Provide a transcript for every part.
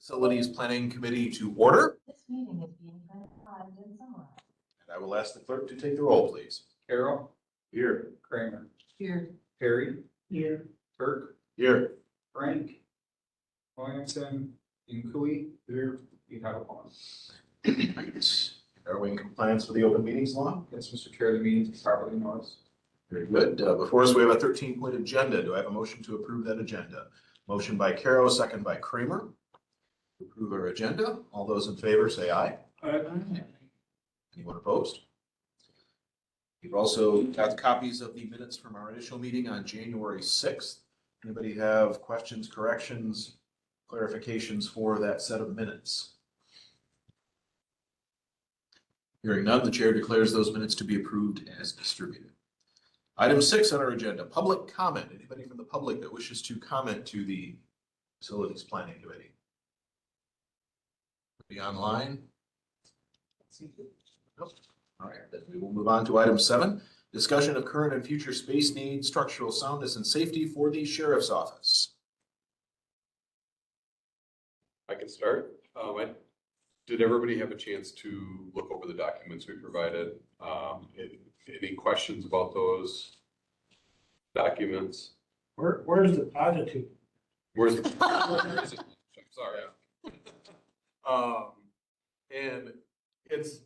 Facilities Planning Committee to order. This meeting is being transcribed and summarized. And I will ask the clerk to take the roll, please. Carol, Here. Kramer, Here. Perry, Here. Burke, Here. Frank, Williamson, and Cooey. Here, you have a point. Are we in compliance with the open meetings law? Yes, Mr. Chair, the meeting is properly noticed. Very good. Before us, we have a 13-point agenda. Do I have a motion to approve that agenda? Motion by Caro, second by Kramer. To approve our agenda. All those in favor say aye. Anyone opposed? We've also got copies of the minutes from our initial meeting on January 6th. Anybody have questions, corrections, clarifications for that set of minutes? Hearing none, the chair declares those minutes to be approved as distributed. Item 6 on our agenda, public comment. Anybody from the public that wishes to comment to the Facilities Planning Committee? Be online? Nope. All right, then we will move on to item 7, discussion of current and future space needs, structural soundness and safety for the Sheriff's Office. I can start. Did everybody have a chance to look over the documents we provided? Any questions about those documents? Where's the positive? Where is it? I'm sorry. And it's,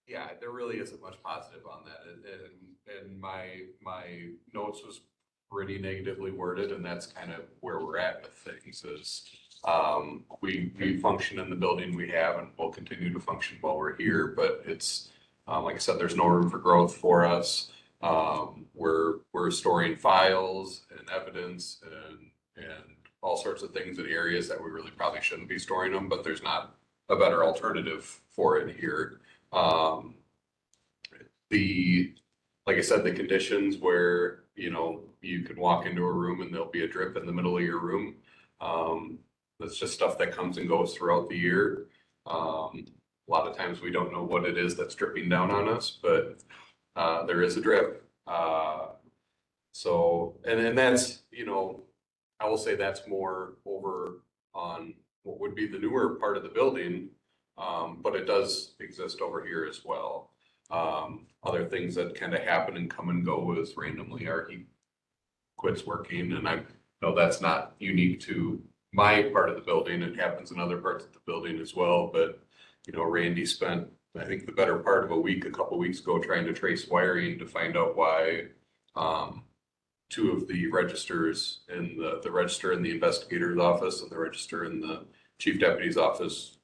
yeah, there really isn't much positive on that. And my notes was pretty negatively worded, and that's kind of where we're at with things is, we function in the building we have and we'll continue to function while we're here, but it's, like I said, there's no room for growth for us. We're storing files and evidence and all sorts of things in areas that we really probably shouldn't be storing them, but there's not a better alternative for it here. Like I said, the conditions where, you can walk into a room and there'll be a drip in the middle of your room. That's just stuff that comes and goes throughout the year. A lot of times we don't know what it is that's dripping down on us, but there is a drip. And that's, I will say that's more over on what would be the newer part of the building, but it does exist over here as well. Other things that kind of happen and come and go is randomly our heat quits working, and I know that's not unique to my part of the building. It happens in other parts of the building as well, but Randy spent, I think, the better part of a couple weeks ago trying to trace wiring to find out why 2 of the registers in the register in the investigator's office and the register in the chief deputy's office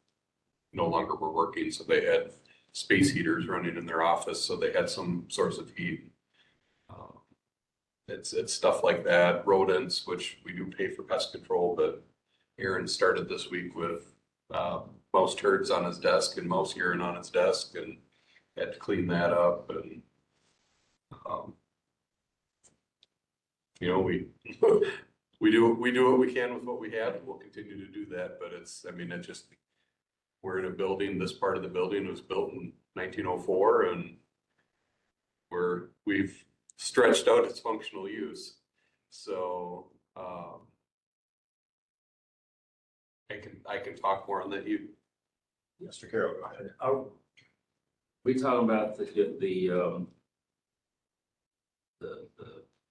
no longer were working. So they had space heaters running in their office, so they had some source of heat. It's stuff like that, rodents, which we do pay for pest control, but Aaron started this week with mouse turds on his desk and mouse urine on his desk, and had to clean that up. And we do what we can with what we have, and we'll continue to do that. But we're in a building. This part of the building was built in 1904, and we've stretched out its functional use. So I can talk more on that. Mr. Carroll, go ahead. We talking about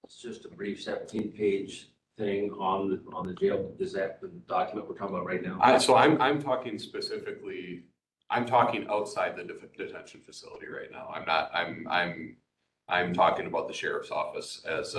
it's just a brief 17-page thing on the jail. Is that the document we're talking about right now? So I'm talking specifically. I'm talking outside the detention facility right now. I'm talking about the sheriff's office as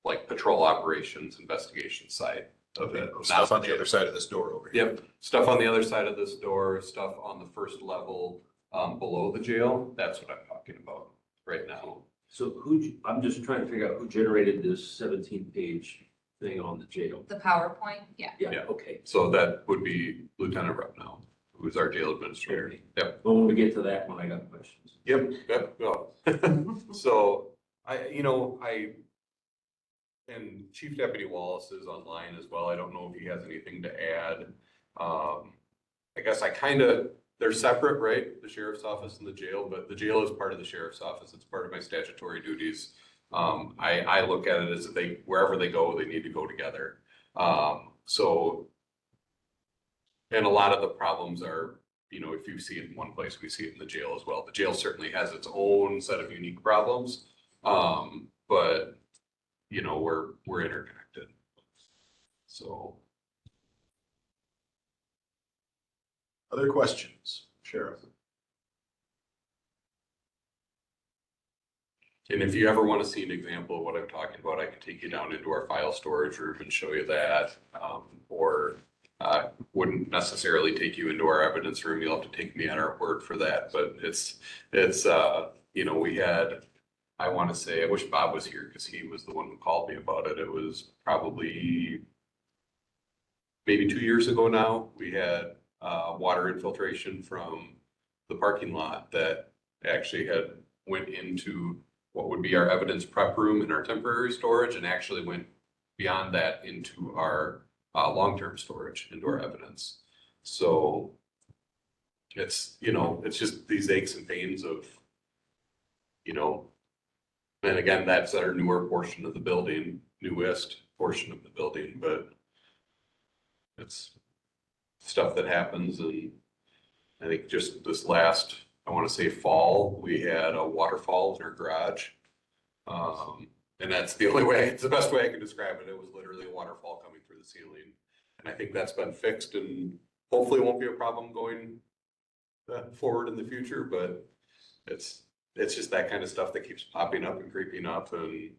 like patrol operations investigation side of it. Stuff on the other side of this door over here. Yep, stuff on the other side of this door, stuff on the first level below the jail. That's what I'm talking about right now. So I'm just trying to figure out who generated this 17-page thing on the jail. The PowerPoint, yeah. Yeah, okay. So that would be Lieutenant Repnow, who is our jail administrator. Yep. Well, when we get to that one, I got questions. Yep. So and Chief Deputy Wallace is online as well. I don't know if he has anything to add. I guess they're separate, right? The sheriff's office and the jail, but the jail is part of the sheriff's office. It's part of my statutory duties. I look at it as if wherever they go, they need to go together. So, and a lot of the problems are, if you see it in one place, we see it in the jail as well. The jail certainly has its own set of unique problems. But, we're interconnected. So. Other questions, Sheriff? And if you ever want to see an example of what I'm talking about, I can take you down into our file storage room and show you that. Or wouldn't necessarily take you into our evidence room. You'll have to take me at our word for that. But it's we had, I want to say, I wish Bob was here because he was the one who called me about it. It was probably maybe 2 years ago now. We had water infiltration from the parking lot that actually had went into what would be our evidence prep room and our temporary storage, and actually went beyond that into our long-term storage, into our evidence. So it's just these aches and pains of, and again, that's our newer portion of the building, newest portion of the building, but it's stuff that happens. And I think just this last, I want to say fall, we had a waterfall in our garage. And that's the only way, it's the best way I can describe it. It was literally a waterfall coming through the ceiling. And I think that's been fixed and hopefully won't be a problem going forward in the future, but it's just that kind of stuff that keeps popping up and creeping up. And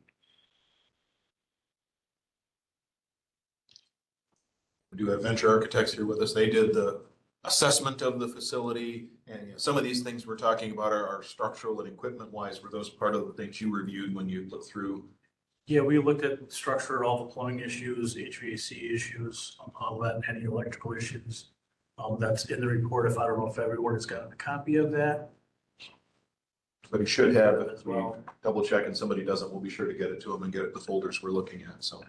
We do have Venture Architects here with us. They did the assessment of the facility, and some of these things we're talking about are structural and equipment wise. Were those part of the things you reviewed when you looked through? Yeah, we looked at structure, all the plumbing issues, HVAC issues, all that, any electrical issues. That's in the report. If I don't know if everyone has gotten a copy of that. But he should have, As as we well. double check and somebody doesn't, we'll be sure to get it to them and get it the folders we're looking at, so.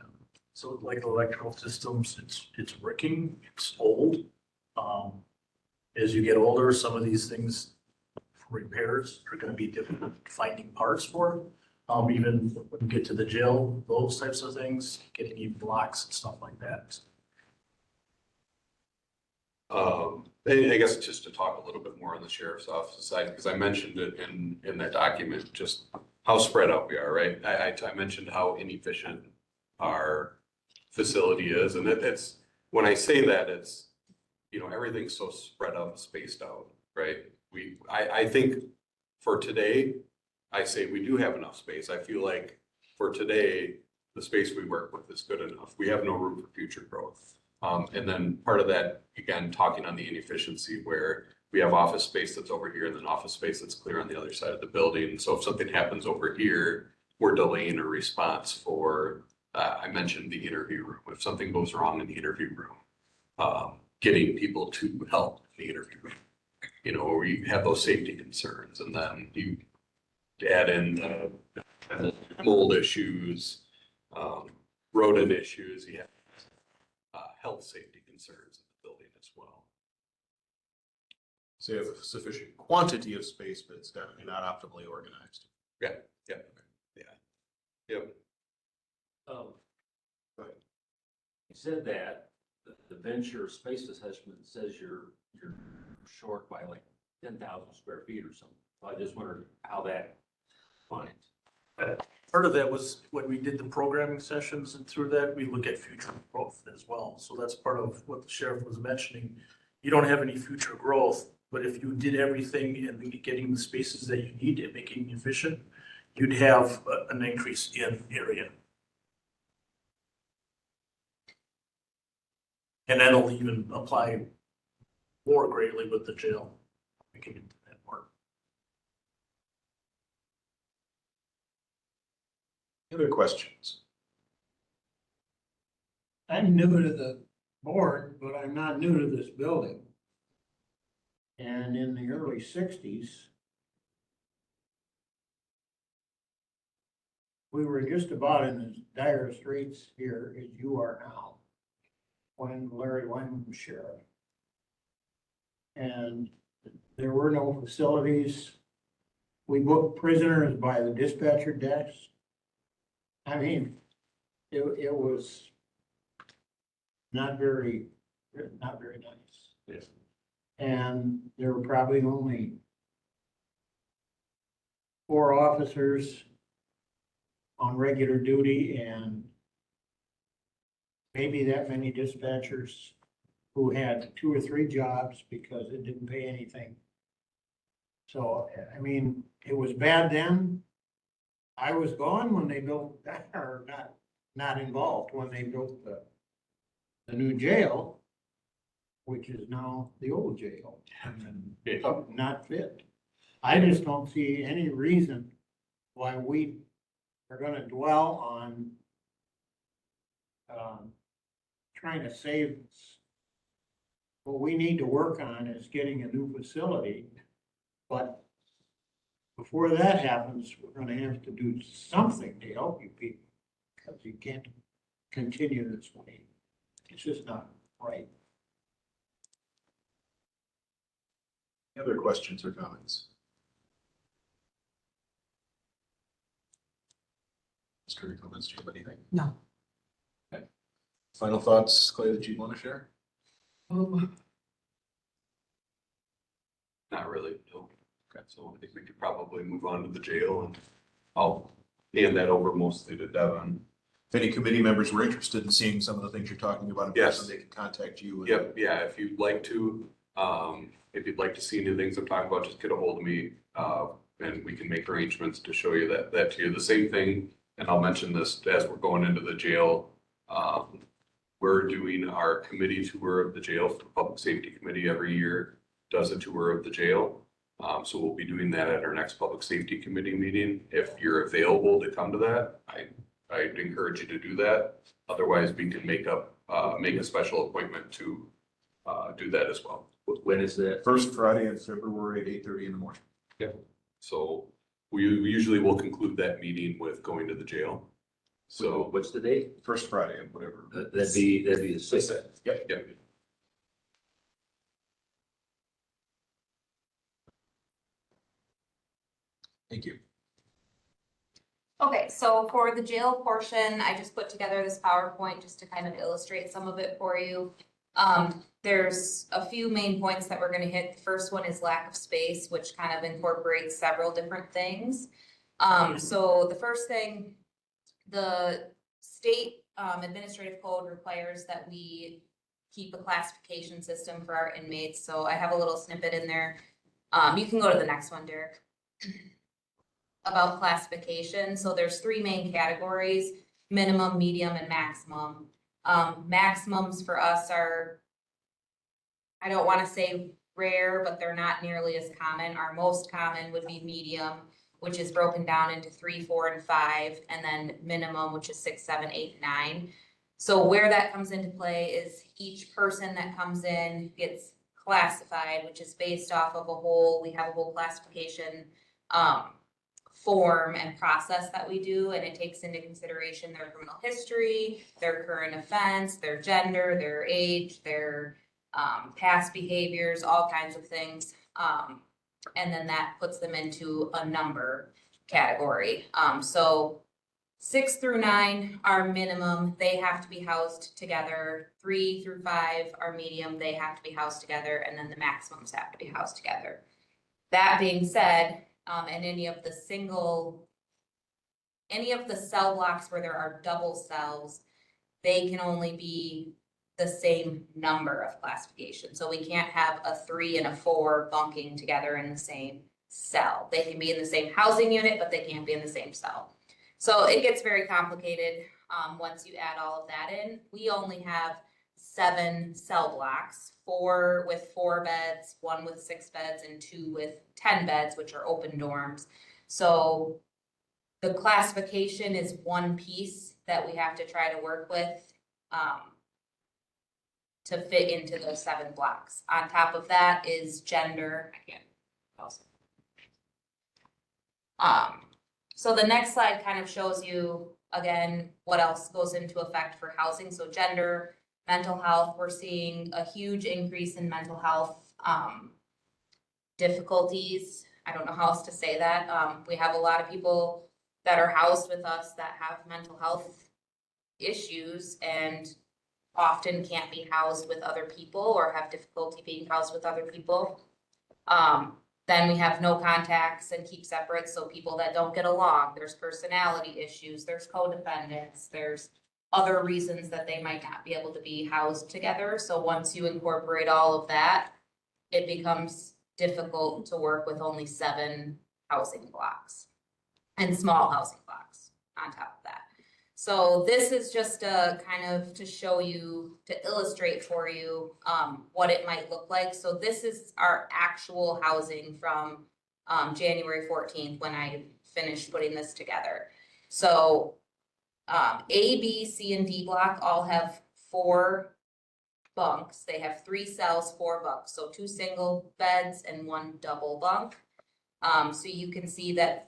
So like the electrical systems, it's working, it's old. As you get older, some of these things, repairs are gonna be difficult finding parts for. Even when you get to the jail, those types of things, getting even blocks and stuff like that. and I guess just to talk a little bit more on the sheriff's office side, because I mentioned it in that document, just how spread out we are, right? I mentioned how inefficient our facility is, and it's, when I say that, it's, everything's so spread out and spaced out, right? I think for today, I say we do have enough space. I feel like for today, the space we work with is good enough. We have no room for future growth. And then part of that, again, talking on the inefficiency where we have office space that's over here and then office space that's clear on the other side of the building. So if something happens over here, we're delaying a response for, I mentioned the interview room. If something goes wrong in the interview room, getting people to help in the interview room, or you have those safety concerns, and then you add in mold issues, rodent issues, you have health safety concerns in the building as well. So you have a sufficient quantity of space, but it's definitely not optimally organized. Yeah. Go ahead. You said that the venture space assessment says you're short by like 10,000 square feet or something. So I just wondered how that finds. Part of that was when we did the programming sessions, and through that, we look at future growth as well. So that's part of what the sheriff was mentioning. You don't have any future growth, but if you did everything and getting the spaces that you need and making it efficient, you'd have an increase in area. And that'll even apply more greatly with the jail. We can get to that part. Other questions? I'm new to the board, but I'm not new to this building. And in the early sixties, we were just about in as dire straits here as you are now, when Larry Wyman was sheriff. And there were no facilities. We booked prisoners by the dispatcher desk. I mean, it was not very nice. Yes. And there were probably only 4 officers on regular duty and maybe that many dispatchers who had 2 or 3 jobs because it didn't pay anything. So, I mean, it was bad then. I was gone when they built that, or not involved when they built the new jail, which is now the old jail, and not fit. I just don't see any reason why we are gonna dwell on trying to save this. What we need to work on is getting a new facility, but before that happens, we're gonna have to do something to help you people, because you can't continue this way. It's just not right. Any other questions or comments? Mr. Comments, do you have anything? No. Okay. Final thoughts, Clay, that you want to share? Not really, no. Okay, so I think we could probably move on to the jail and I'll hand that over mostly to Devon. If any committee members were interested in seeing some of the things you're talking about in Yes. person, they can contact you. and- Yep, yeah, if you'd like to, if you'd like to see any things I'm talking about, just get a hold of me. And we can make arrangements to show you that to you. The same thing, and I'll mention this as we're going into the jail. We're doing our committee tour of the jail. The Public Safety Committee every year does a tour of the jail. So we'll be doing that at our next Public Safety Committee meeting. If you're available to come to that, I'd encourage you to do that. Otherwise, we can make a special appointment to do that as well. When is that? First Friday in February at 8:30 in the morning. So we usually will conclude that meeting with going to the jail. So What's the date? First Friday and whatever. That'd be the sixth. Yep. yeah, Thank you. Okay, so for the jail portion, I just put together this PowerPoint just to kind of illustrate some of it for you. There's a few main points that we're gonna hit. The first one is lack of space, which kind of incorporates several different things. So the first thing, the state administrative code requires that we keep a classification system for our inmates. So I have a little snippet in there. You can go to the next one, Derek. About classification. So there's 3 main categories: minimum, medium, and maximum. Maximums for us are, I don't want to say rare, but they're not nearly as common. Our most common would be medium, which is broken down into 3, 4, and 5, and then minimum, which is 6, 7, 8, 9. So where that comes into play is each person that comes in gets classified, which is based off of we have a whole classification form and process that we do, and it takes into consideration their criminal history, their current offense, their gender, their age, their past behaviors, all kinds of things. And then that puts them into a number category. So 6 through 9 are minimum, they have to be housed together. 3 through 5 are medium, they have to be housed together, and then the maximums have to be housed together. That being said, and any of the cell blocks where there are double cells, they can only be the same number of classification. So we can't have a 3 and a 4 bunking together in the same cell. They can be in the same housing unit, but they can't be in the same cell. So it gets very complicated once you add all of that in. We only have 7 cell blocks, 4 with 4 beds, 1 with 6 beds, and 2 with 10 beds, which are open dorms. So the classification is one piece that we have to try to work with to fit into those 7 blocks. On top of that is gender. I can't. So the next slide kind of shows you, again, what else goes into effect for housing. So gender, mental health, we're seeing a huge increase in mental health difficulties. I don't know how else to say that. We have a lot of people that are housed with us that have mental health issues, and often can't be housed with other people or have difficulty being housed with other people. Then we have no contacts and keep separate, so people that don't get along, there's personality issues, there's codependence, there's other reasons that they might not be able to be housed together. So once you incorporate all of that, it becomes difficult to work with only 7 housing blocks and small housing blocks on top of that. So this is just a kind of to show you, to illustrate for you, what it might look like. So this is our actual housing from, January 14th when I finished putting this together. So, A, B, C, and D block all have 4 bunks. They have 3 cells, 4 bunks, so 2 single beds and 1 double bunk. So you can see that,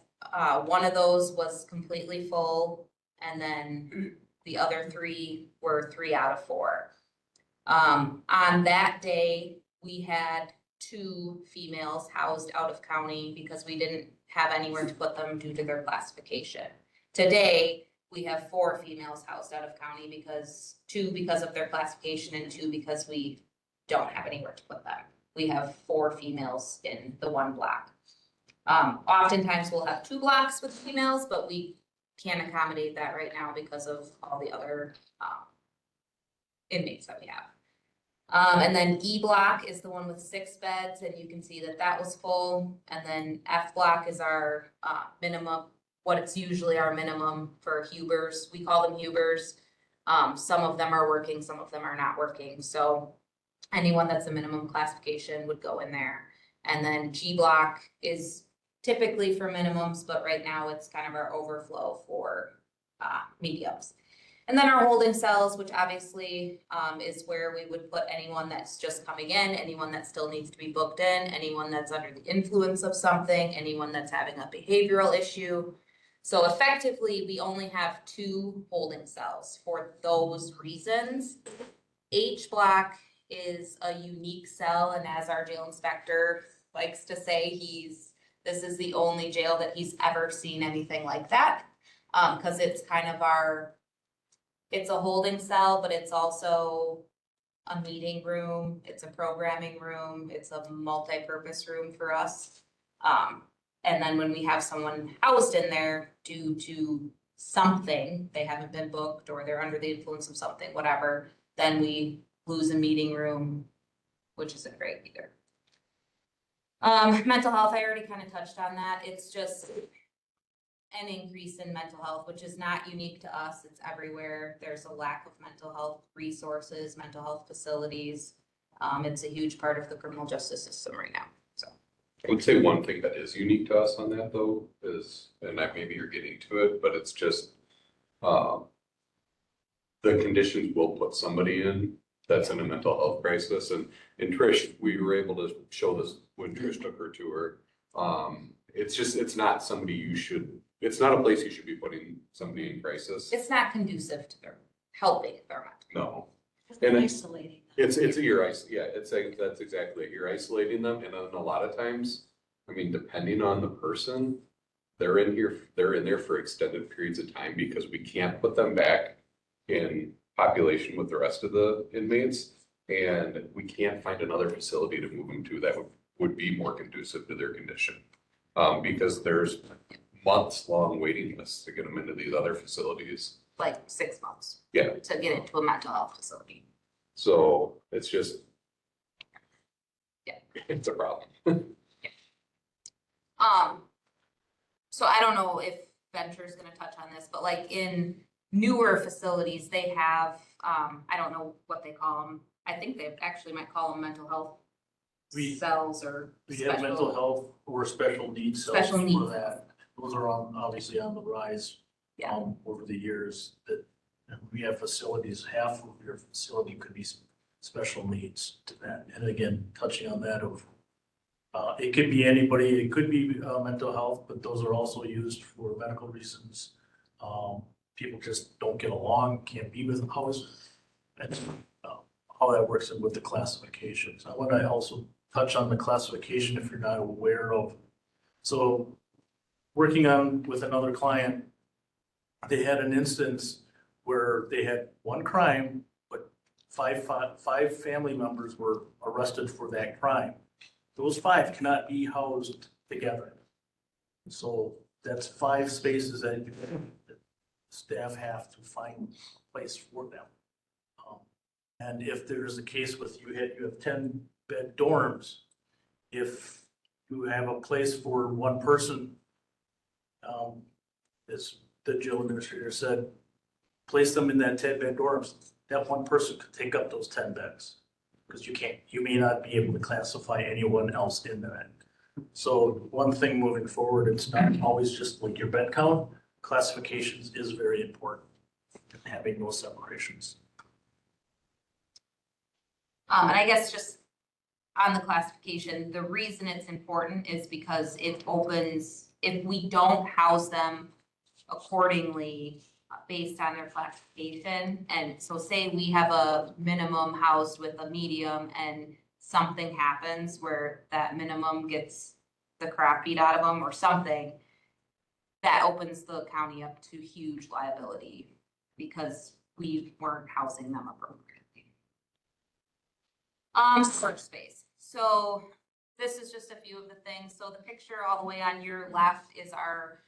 one of those was completely full, and then the other 3 were 3 out of 4. On that day, we had 2 females housed out of county because we didn't have anywhere to put them due to their classification. Today, we have 4 females housed out of county because 2 because of their classification and 2 because we don't have anywhere to put them. We have 4 females in the 1 block. Oftentimes we'll have 2 blocks with females, but we can't accommodate that right now because of all the other inmates that we have. And then E block is the one with 6 beds, and you can see that that was full. And then F block is our minimum, what it's usually our minimum for Hubers. We call them Hubers. Some of them are working, some of them are not working. So anyone that's a minimum classification would go in there. And then G block is typically for minimums, but right now it's kind of our overflow for mediums. And then our holding cells, which obviously is where we would put anyone that's just coming in, anyone that still needs to be booked in, anyone that's under the influence of something, anyone that's having a behavioral issue. So effectively, we only have 2 holding cells for those reasons. H block is a unique cell, and as our jail inspector likes to say, this is the only jail that he's ever seen anything like that. Because it's kind of it's a holding cell, but it's also a meeting room, it's a programming room, it's a multi-purpose room for us. And then when we have someone housed in there due to something, they haven't been booked or they're under the influence of something, whatever, then we lose a meeting room, which isn't great either. Mental health, I already kind of touched on that. It's just an increase in mental health, which is not unique to us. It's everywhere. There's a lack of mental health resources, mental health facilities. It's a huge part of the criminal justice system right now, so. I would say one thing that is unique to us on that though is, and maybe you're getting to it, but it's just, the conditions will put somebody in that's in a mental health crisis. And Trish, we were able to show this when Trish took her tour. It's not somebody it's not a place you should be putting somebody in crisis. It's not conducive to their helping their mental. No. And Isolating. that's exactly it. You're isolating them. And then a lot of times, I mean, depending on the person, they're in there for extended periods of time because we can't put them back in population with the rest of the inmates. And we can't find another facility to move them to that would be more conducive to their condition. Because there's months-long waiting lists to get them into these other facilities. Like 6 months. Yeah. To get into a mental health facility. So it's just. Yeah. It's a problem. So I don't know if Venture's gonna touch on this, but like in newer facilities, they have, I don't know what they call them. I think they actually might call them mental health cells or. We have mental health or special needs cells Special for needs. that. Those are obviously on the rise. Yeah. Over the years that we have facilities, half of your facility could be special needs to that. And again, touching on that it could be anybody, it could be mental health, but those are also used for medical reasons. People just don't get along, can't be with house. That's how that works with the classifications. I want to also touch on the classification if you're not aware of. So working on with another client, they had an instance where they had 1 crime, but five family members were arrested for that crime. Those five cannot be housed together. So that's 5 spaces that staff have to find a place for them. And if there's a case with you have 10-bed dorms, if you have a place for one person, as the jail administrator said, place them in that 10-bed dorms. That one person could take up those 10 beds. Because you may not be able to classify anyone else in that. So one thing moving forward, it's not always just like your bed count. Classifications is very important, having those separations. And I guess just on the classification, the reason it's important is because it opens, if we don't house them accordingly based on their classification, and so say we have a minimum housed with a medium and something happens where that minimum gets the crap beat out of them or something, that opens the county up to huge liability because we weren't housing them appropriately. Storage space. So this is just a few of the things. So the picture all the way on your left is our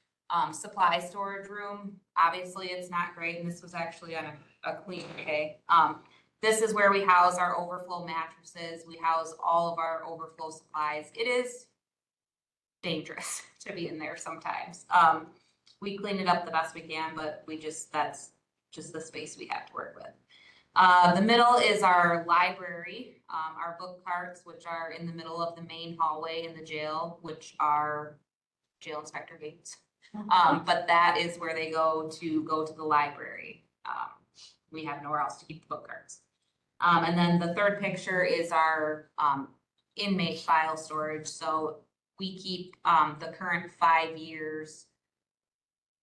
supply storage room. Obviously it's not great, and this was actually on a clean day. This is where we house our overflow mattresses. We house all of our overflow supplies. It is dangerous to be in there sometimes. We clean it up the best we can, but that's just the space we have to work with. The middle is our library, our book carts, which are in the middle of the main hallway in the jail, which are jail inspector gates. But that is where they go to the library. We have nowhere else to keep the book carts. And then the third picture is our inmate file storage. So we keep the current 5 years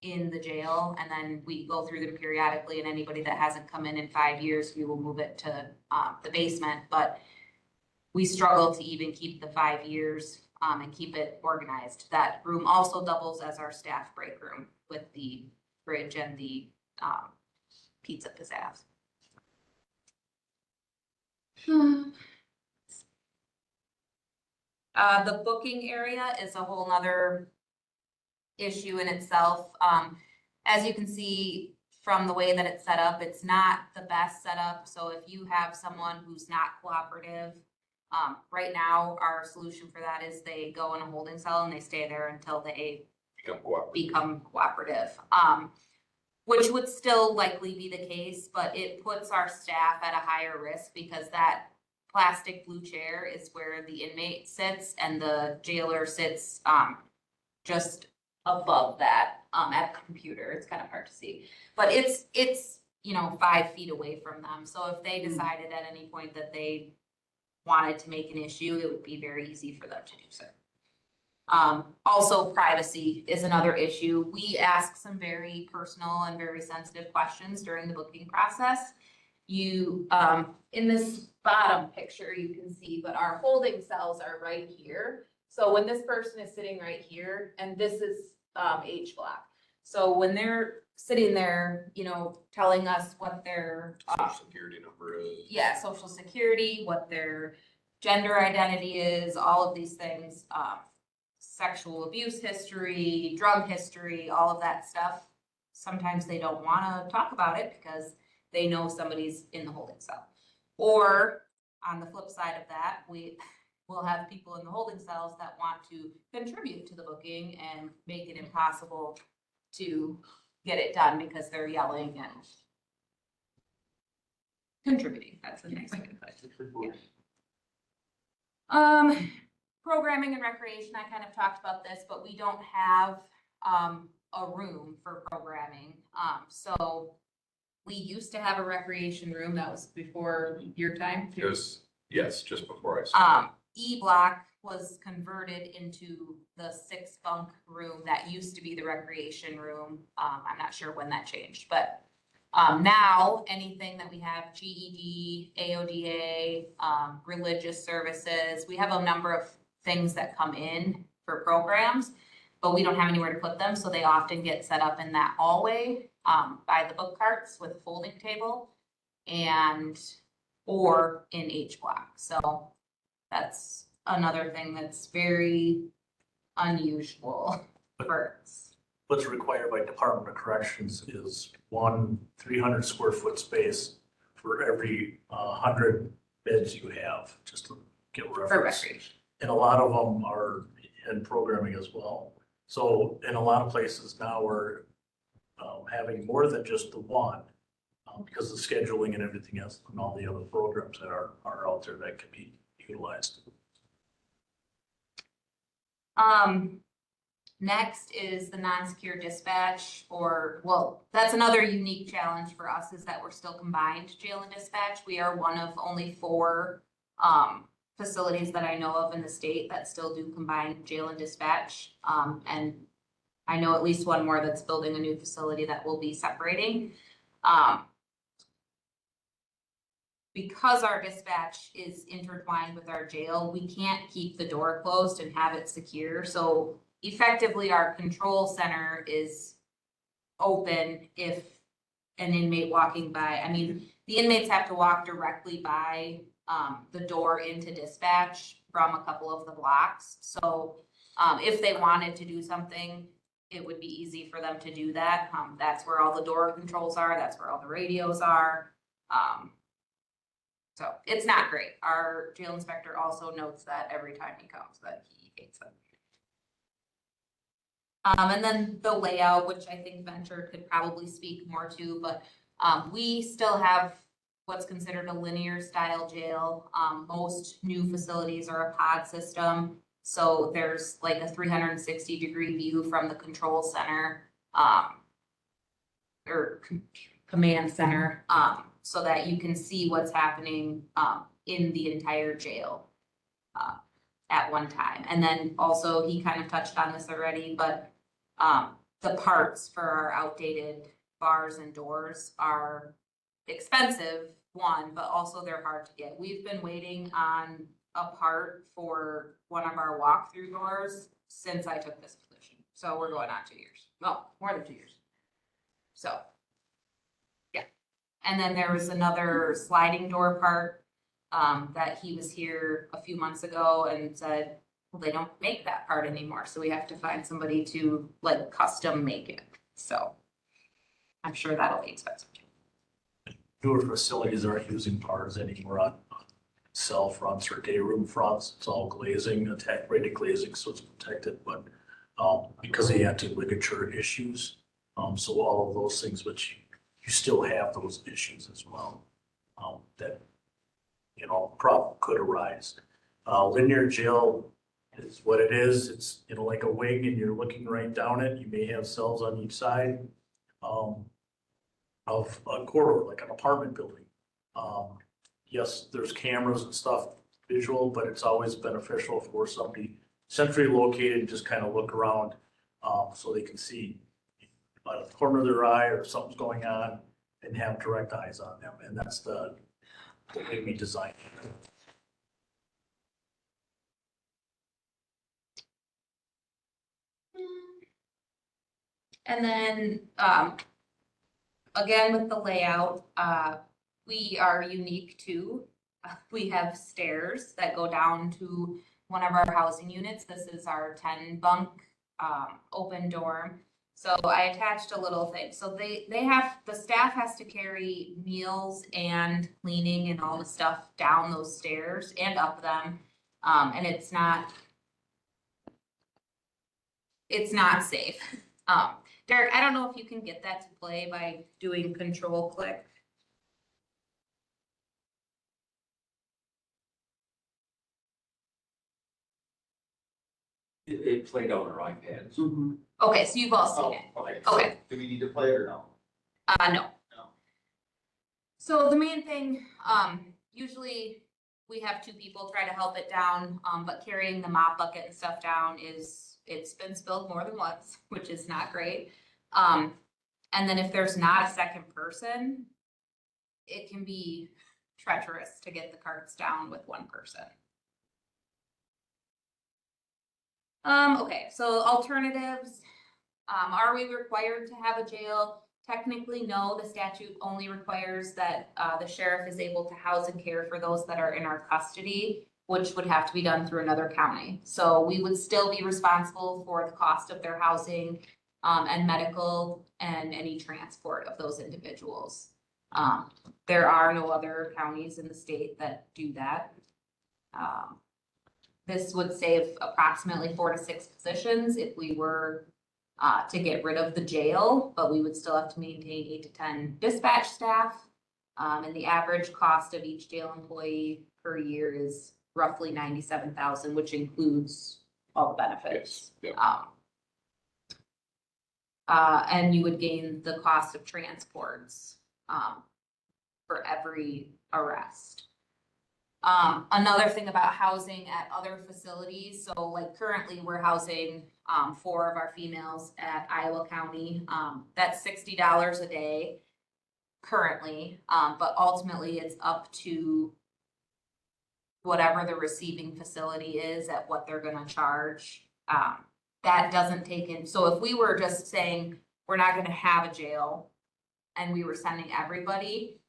in the jail, and then we go through them periodically, and anybody that hasn't come in 5 years, we will move it to the basement. But we struggle to even keep the 5 years and keep it organized. That room also doubles as our staff break room with the fridge and the pizza pizzazz. The booking area is a whole nother issue in itself. As you can see from the way that it's set up, it's not the best setup. So if you have someone who's not cooperative, right now our solution for that is they go in a holding cell and they stay there until they become cooperative. Which would still likely be the case, but it puts our staff at a higher risk because that plastic blue chair is where the inmate sits and the jailer sits just above that at the computer. It's kind of hard to see, but it's 5 feet away from them. So if they decided at any point that they wanted to make an issue, it would be very easy for them to do so. Also, privacy is another issue. We ask some very personal and very sensitive questions during the booking process. You, in this bottom picture, you can see, but our holding cells are right here. So when this person is sitting right here, and this is H block. So when they're sitting there, telling us what their Social security number is. Yeah, social security, what their gender identity is, all of these things, sexual abuse history, drug history, all of that stuff. Sometimes they don't want to talk about it because they know somebody's in the holding cell. Or on the flip side of that, we will have people in the holding cells that want to contribute to the booking and make it impossible to get it done because they're yelling and contributing. That's the next way to put it. Yeah. Programming and recreation, I kind of talked about this, but we don't have a room for programming. So we used to have a recreation room. That was before your time. It was, yes, just before I started. E block was converted into the 6 bunk room that used to be the recreation room. I'm not sure when that changed, but now anything that we have, GED, AODA, religious services, we have a number of things that come in for programs, but we don't have anywhere to put them. So they often get set up in that hallway by the book carts with a folding table. And or in H block. So that's another thing that's very unusual for us. What's required by Department of Corrections is one 300 square foot space for every 100 beds you have, just to get For reference. recreation. And a lot of them are in programming as well. So in a lot of places now we're having more than just the one because of scheduling and everything else and all the other programs that are out there that can be utilized. Next is the non-secure dispatch, or, well, that's another unique challenge for us is that we're still combined jail and dispatch. We are one of only 4 facilities that I know of in the state that still do combined jail and dispatch. And I know at least one more that's building a new facility that will be separating. Because our dispatch is intertwined with our jail, we can't keep the door closed and have it secure. So effectively, our control center is open if an inmate walking by, I mean, the inmates have to walk directly by the door into dispatch from a couple of the blocks. So if they wanted to do something, it would be easy for them to do that. That's where all the door controls are. That's where all the radios are. So it's not great. Our jail inspector also notes that every time he comes that he hates it. And then the layout, which I think Venture could probably speak more to, but we still have what's considered a linear style jail. Most new facilities are a pod system. So there's like a 360-degree view from the control center or command center so that you can see what's happening in the entire jail at one time. And then also he kind of touched on this already, but the parts for our outdated bars and doors are expensive, one, but also they're hard to get. We've been waiting on a part for one of our walk-through doors since I took this position. So we're going on 2 years. Well, more than 2 years. So, yeah. And then there was another sliding door part that he was here a few months ago and said, well, they don't make that part anymore. So we have to find somebody to like custom make it. So I'm sure that'll be expensive too. Newer facilities aren't using bars anymore on cell fronts or day room fronts. It's all glazing, attack rated glazing, so it's protected, but because of the anti-ligature issues, so all of those things, which you still have those issues as well, that, you know, problem could arise. Linear jail is what it is. It's, you know, like a wing and you're looking right down it. You may have cells on each side of a corridor, like an apartment building. Yes, there's cameras and stuff visual, but it's always beneficial for somebody centrally located and just kind of look around so they can see out of the corner of their eye or something's going on and have direct eyes on them. And that's the way we design it. And then, again, with the layout, we are unique too. We have stairs that go down to one of our housing units. This is our 10 bunk, open dorm. So I attached a little thing. So the staff has to carry meals and cleaning and all the stuff down those stairs and up them. And it's not safe. Derek, I don't know if you can get that to play by doing control click. It played on our iPads. Okay, so you've all seen it. Okay. Do we need to play it or no? No. No. So the main thing, usually we have 2 people try to help it down, but carrying the mop bucket and stuff down it's been spilled more than once, which is not great. And then if there's not a second person, it can be treacherous to get the carts down with one person. Okay, so alternatives. Are we required to have a jail? Technically, no, the statute only requires that, the sheriff is able to house and care for those that are in our custody, which would have to be done through another county. So we would still be responsible for the cost of their housing, and medical and any transport of those individuals. There are no other counties in the state that do that. This would save approximately 4 to 6 positions if we were to get rid of the jail, but we would still have to maintain 8 to 10 dispatch staff. And the average cost of each jail employee per year is roughly 97,000, which includes all the benefits. Yes, And you would gain the cost of transports, for every arrest. Another thing about housing at other facilities, so like currently we're housing, 4 of our females at Iowa County. That's $60 a day currently, but ultimately it's up to whatever the receiving facility is at what they're gonna charge. That doesn't take in, so if we were just saying, we're not gonna have a jail and we were sending everybody,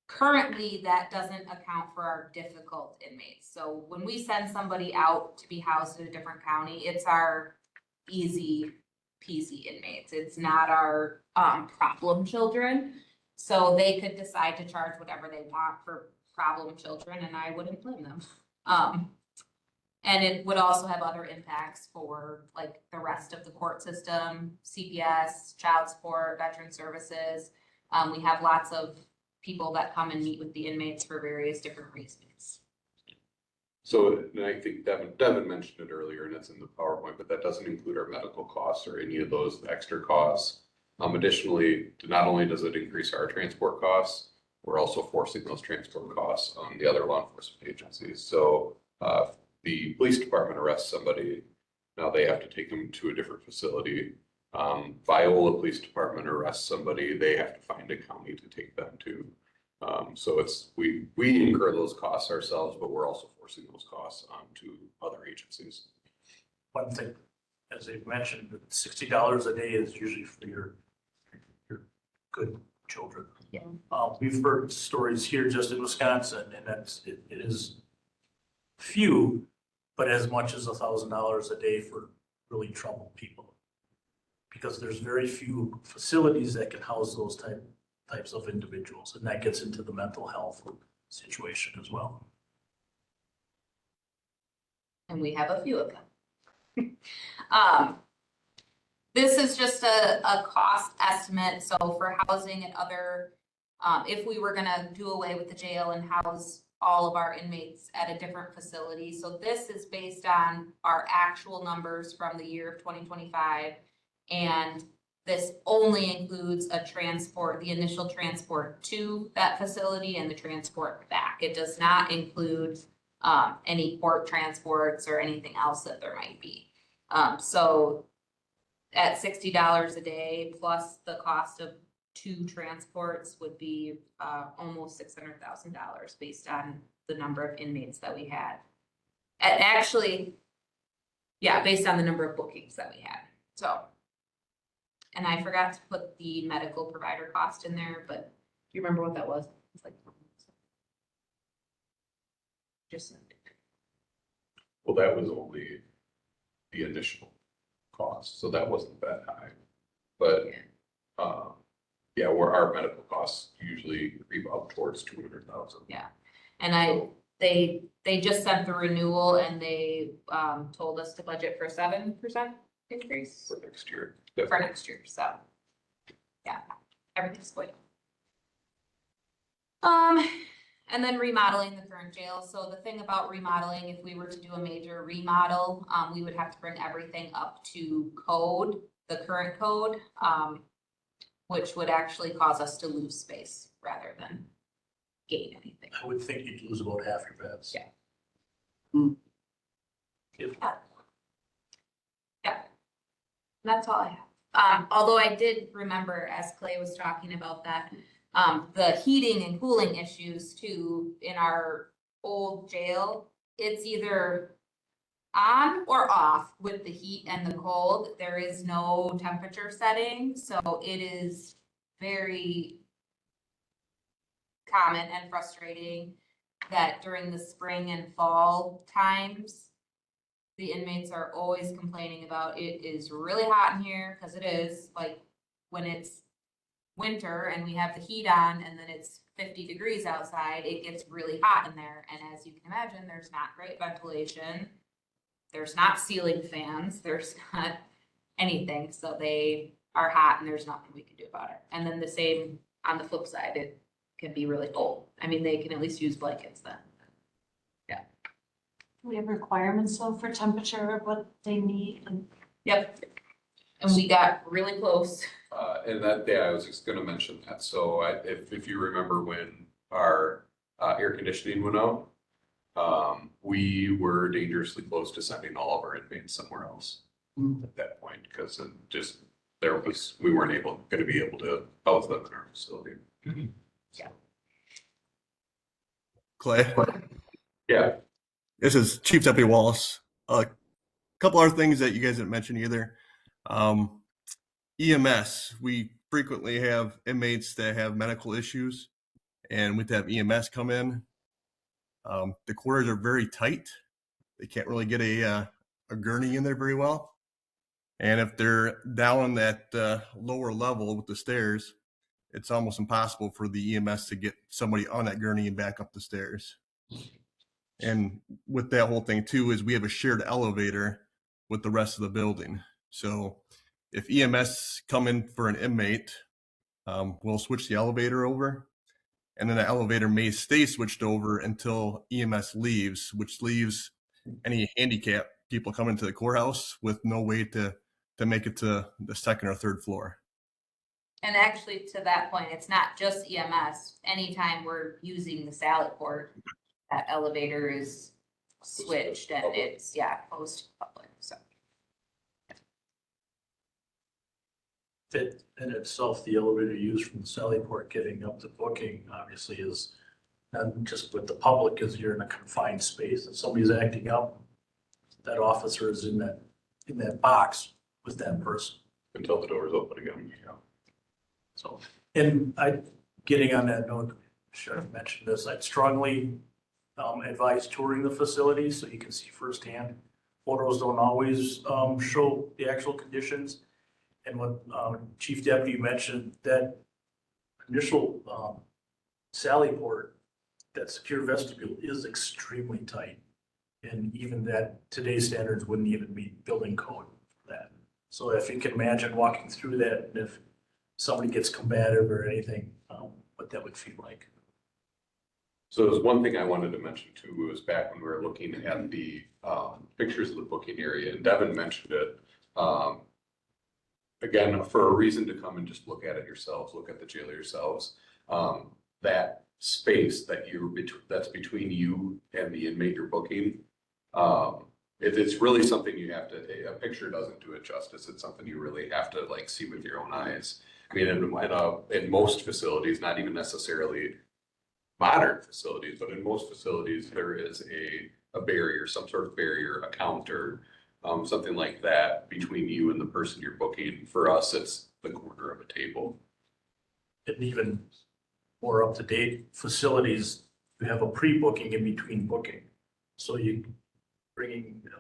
currently, that doesn't account for our difficult inmates. So when we send somebody out to be housed in a different county, it's our easy peasy inmates. It's not our problem children. So they could decide to charge whatever they want for problem children, and I wouldn't blame them. And it would also have other impacts for like the rest of the court system, CPS, child support, veteran services. We have lots of people that come and meet with the inmates for various different reasons. So, and I think Devin mentioned it earlier, and it's in the PowerPoint, but that doesn't include our medical costs or any of those extra costs. Additionally, not only does it increase our transport costs, we're also forcing those transport costs on the other law enforcement agencies. So, the police department arrests somebody, now they have to take them to a different facility. Viola Police Department arrests somebody, they have to find a county to take them to. So it's, we incur those costs ourselves, but we're also forcing those costs onto other agencies. One thing, as they've mentioned, $60 a day is usually for your good children. Yeah. We've heard stories here just in Wisconsin, and it is few, but as much as $1,000 a day for really troubled people. Because there's very few facilities that can house those types of individuals, and that gets into the mental health situation as well. And we have a few of them. This is just a cost estimate, so for housing and other, if we were gonna do away with the jail and house all of our inmates at a different facility. So this is based on our actual numbers from the year of 2025. And this only includes the initial transport to that facility and the transport back. It does not include any port transports or anything else that there might be. So at $60 a day plus the cost of 2 transports would be almost $600,000 based on the number of inmates that we had. And actually, yeah, based on the number of bookings that we had. So. And I forgot to put the medical provider cost in there, but do you remember what that was? It's like. Just. Well, that was only the initial cost, so that wasn't that high. But, yeah, where our medical costs usually creep up towards 200,000. Yeah, and they just sent the renewal and they told us to budget for 7% increase. For next year. For next year, so, yeah, everything's going. And then remodeling the current jail. So the thing about remodeling, if we were to do a major remodel, we would have to bring everything up to code, the current code, which would actually cause us to lose space rather than gain anything. I would think you'd lose about half your beds. Yeah. If- Yeah. That's all I have. Although I did remember, as Clay was talking about that, the heating and cooling issues too in our old jail, it's either on or off with the heat and the cold. There is no temperature setting, so it is very common and frustrating that during the spring and fall times, the inmates are always complaining about it is really hot in here, because it is, like, when it's winter and we have the heat on and then it's 50 degrees outside, it gets really hot in there. And as you can imagine, there's not great ventilation. There's not ceiling fans. There's not anything. So they are hot and there's nothing we can do about it. And then the same on the flip side, it can be really cold. I mean, they can at least use blankets then. Do we have requirements though for temperature of what they need and? Yep. And we got really close. And that, yeah, I was just gonna mention that. So if you remember when our air conditioning went out, we were dangerously close to sending all of our inmates somewhere else at that point, because it just, we weren't gonna be able to house them in our facility. Clay. Yeah. This is Chief Deputy Wallace. A couple other things that you guys didn't mention either. EMS, we frequently have inmates that have medical issues, and we have EMS come in. The quarters are very tight. They can't really get a gurney in there very well. And if they're down at lower level with the stairs, it's almost impossible for the EMS to get somebody on that gurney and back up the stairs. And with that whole thing too, is we have a shared elevator with the rest of the building. So if EMS come in for an inmate, we'll switch the elevator over, and then the elevator may stay switched over until EMS leaves, which leaves any handicapped people coming to the courthouse with no way to make it to the second or third floor. And actually, to that point, it's not just EMS. Anytime we're using the Sally Port, that elevator is switched and it's, closed to the public, so. Fit in itself, the elevator used from the Sally Port getting up to booking obviously is not just with the public, because you're in a confined space. If somebody's acting up, that officer is in that box with that person. Until the doors open again. So, and getting on that note, Sheriff mentioned this, I'd strongly advise touring the facility so you can see firsthand. Photos don't always show the actual conditions. And what Chief Deputy mentioned, that initial Sally Port, that secure vestibule is extremely tight. And even that, today's standards wouldn't even meet building code for that. So if you can imagine walking through that, and if somebody gets combative or anything, what that would feel like. So there's one thing I wanted to mention too, was back when we were looking at the pictures of the booking area, and Devin mentioned it. Again, for a reason to come and just look at it yourselves, look at the jail yourselves. That space that that's between you and the inmate you're booking, it's really something you have to, a picture doesn't do it justice. It's something you really have to like see with your own eyes. I mean, in most facilities, not even necessarily modern facilities, but in most facilities, there is a barrier, some sort of barrier, a counter, something like that between you and the person you're booking. For us, it's the corner of a table. And even more up-to-date facilities, you have a pre-booking in between booking. So an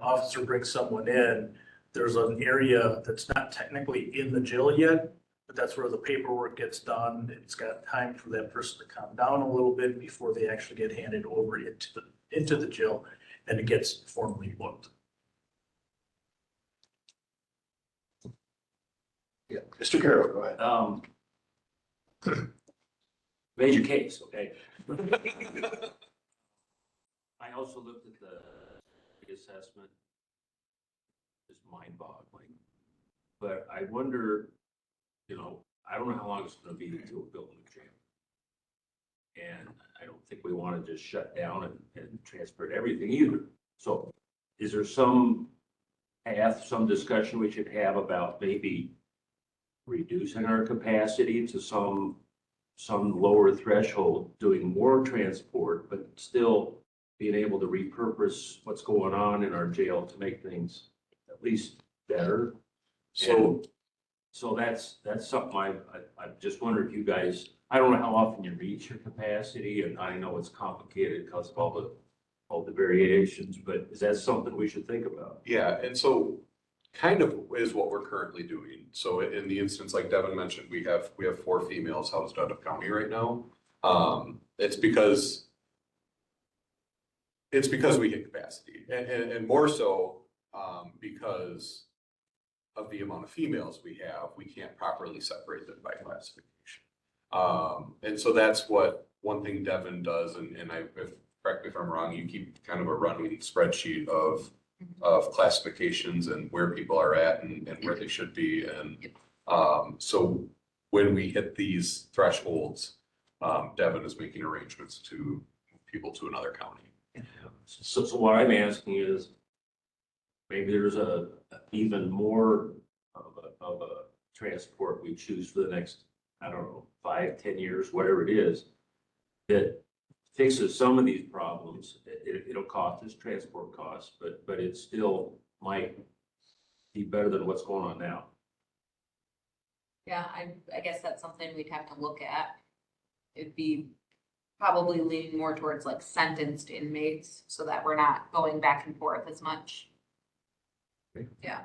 officer brings someone in, there's an area that's not technically in the jail yet, but that's where the paperwork gets done. It's got time for that person to calm down a little bit before they actually get handed over into the jail, and it gets formally booked. Yeah, Mr. Carroll, go ahead. Major case, okay? I also looked at the assessment. It's mind-boggling. But I wonder, I don't know how long it's gonna be until we build a new jail. And I don't think we wanna just shut down and transfer everything either. So is there some path, some discussion we should have about maybe reducing our capacity to some lower threshold, doing more transport, but still being able to repurpose what's going on in our jail to make things at least better. So that's something I just wonder if you guys, I don't know how often you reach your capacity, and I know it's complicated because of all the variations, but is that something we should think about? Yeah, and so kind of is what we're currently doing. So in the instance, like Devin mentioned, we have 4 females housed out of county right now. It's because we hit capacity, and more so because of the amount of females we have, we can't properly separate them by classification. And so that's what one thing Devin does, and correct me if I'm wrong, you keep kind of a running spreadsheet of classifications and where people are at and where they should be. And so when we hit these thresholds, Devin is making arrangements to move people to another county. So what I'm asking is, maybe there's a even more of a transport we choose for the next, I don't know, 5, 10 years, whatever it is, that fixes some of these problems. It'll cost us transport costs, but it still might be better than what's going on now. Yeah, I guess that's something we'd have to look at. It'd be probably leaning more towards like sentenced inmates so that we're not going back and forth as much. Yeah.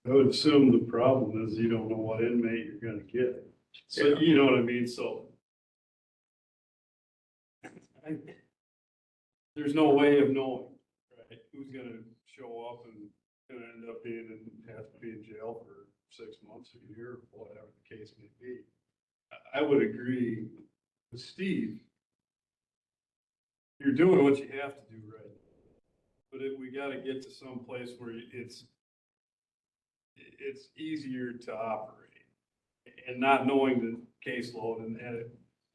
I would assume the problem is you don't know what inmate you're gonna get. So, Yeah. you know what I mean? So there's no way of knowing, right? Who's gonna show up and gonna end up being and have to be in jail for 6 months, a year, whatever the case may be. I would agree with Steve. You're doing what you have to do right. But we gotta get to some place where it's easier to operate. And not knowing the caseload and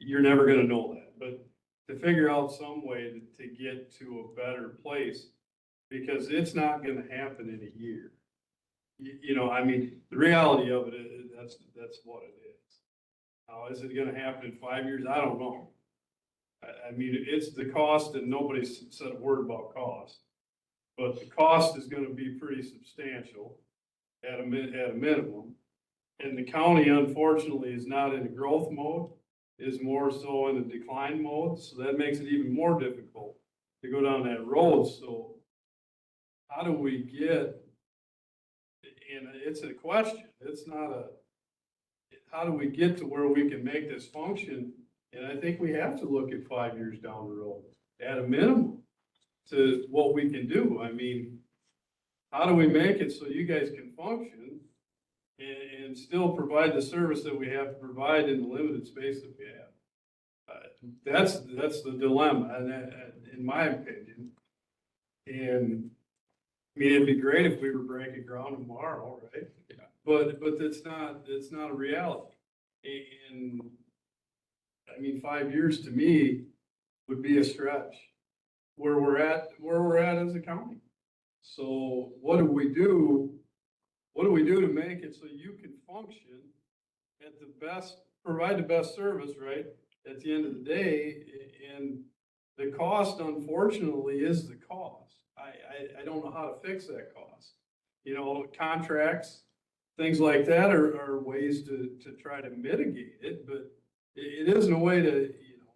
you're never gonna know that, but to figure out some way to get to a better place, because it's not gonna happen in a year. You know, I mean, the reality of it is, that's what it is. Now, is it gonna happen in 5 years? I don't know. I mean, it's the cost, and nobody's said a word about cost. But the cost is gonna be pretty substantial at a minimum. And the county, unfortunately, is not in a growth mode, is more so in a decline mode, so that makes it even more difficult to go down that road. So how do we get, and it's a question, it's not a, how do we get to where we can make this function? And I think we have to look at 5 years down the road at a minimum to what we can do. I mean, how do we make it so you guys can function and still provide the service that we have to provide in the limited space that we have? That's the dilemma, and in my opinion. And I mean, it'd be great if we were breaking ground tomorrow, right? Yeah. But it's not a reality. And I mean, 5 years to me would be a stretch where we're at as a county. So what do we do? What do we do to make it so you can function at the best, provide the best service, right? At the end of the day, and the cost, unfortunately, is the cost. I don't know how to fix that cost. You know, contracts, things like that are ways to try to mitigate it, but it isn't a way to, you know,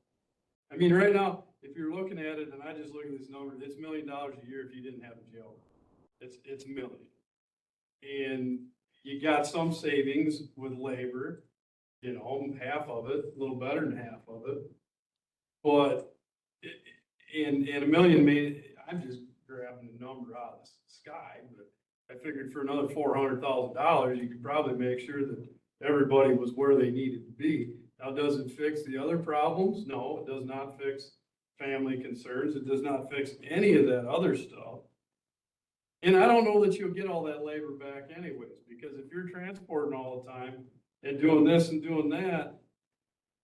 I mean, right now, if you're looking at it, and I just look at this number, it's $1 million a year if you didn't have a jail. It's $1 million. And you got some savings with labor, you know, half of it, a little better than half of it. But, and $1 million, I'm just grabbing a number out of the sky, but I figured for another $400,000, you could probably make sure that everybody was where they needed to be. Now, does it fix the other problems? No, it does not fix family concerns. It does not fix any of that other stuff. And I don't know that you'll get all that labor back anyways, because if you're transporting all the time and doing this and doing that,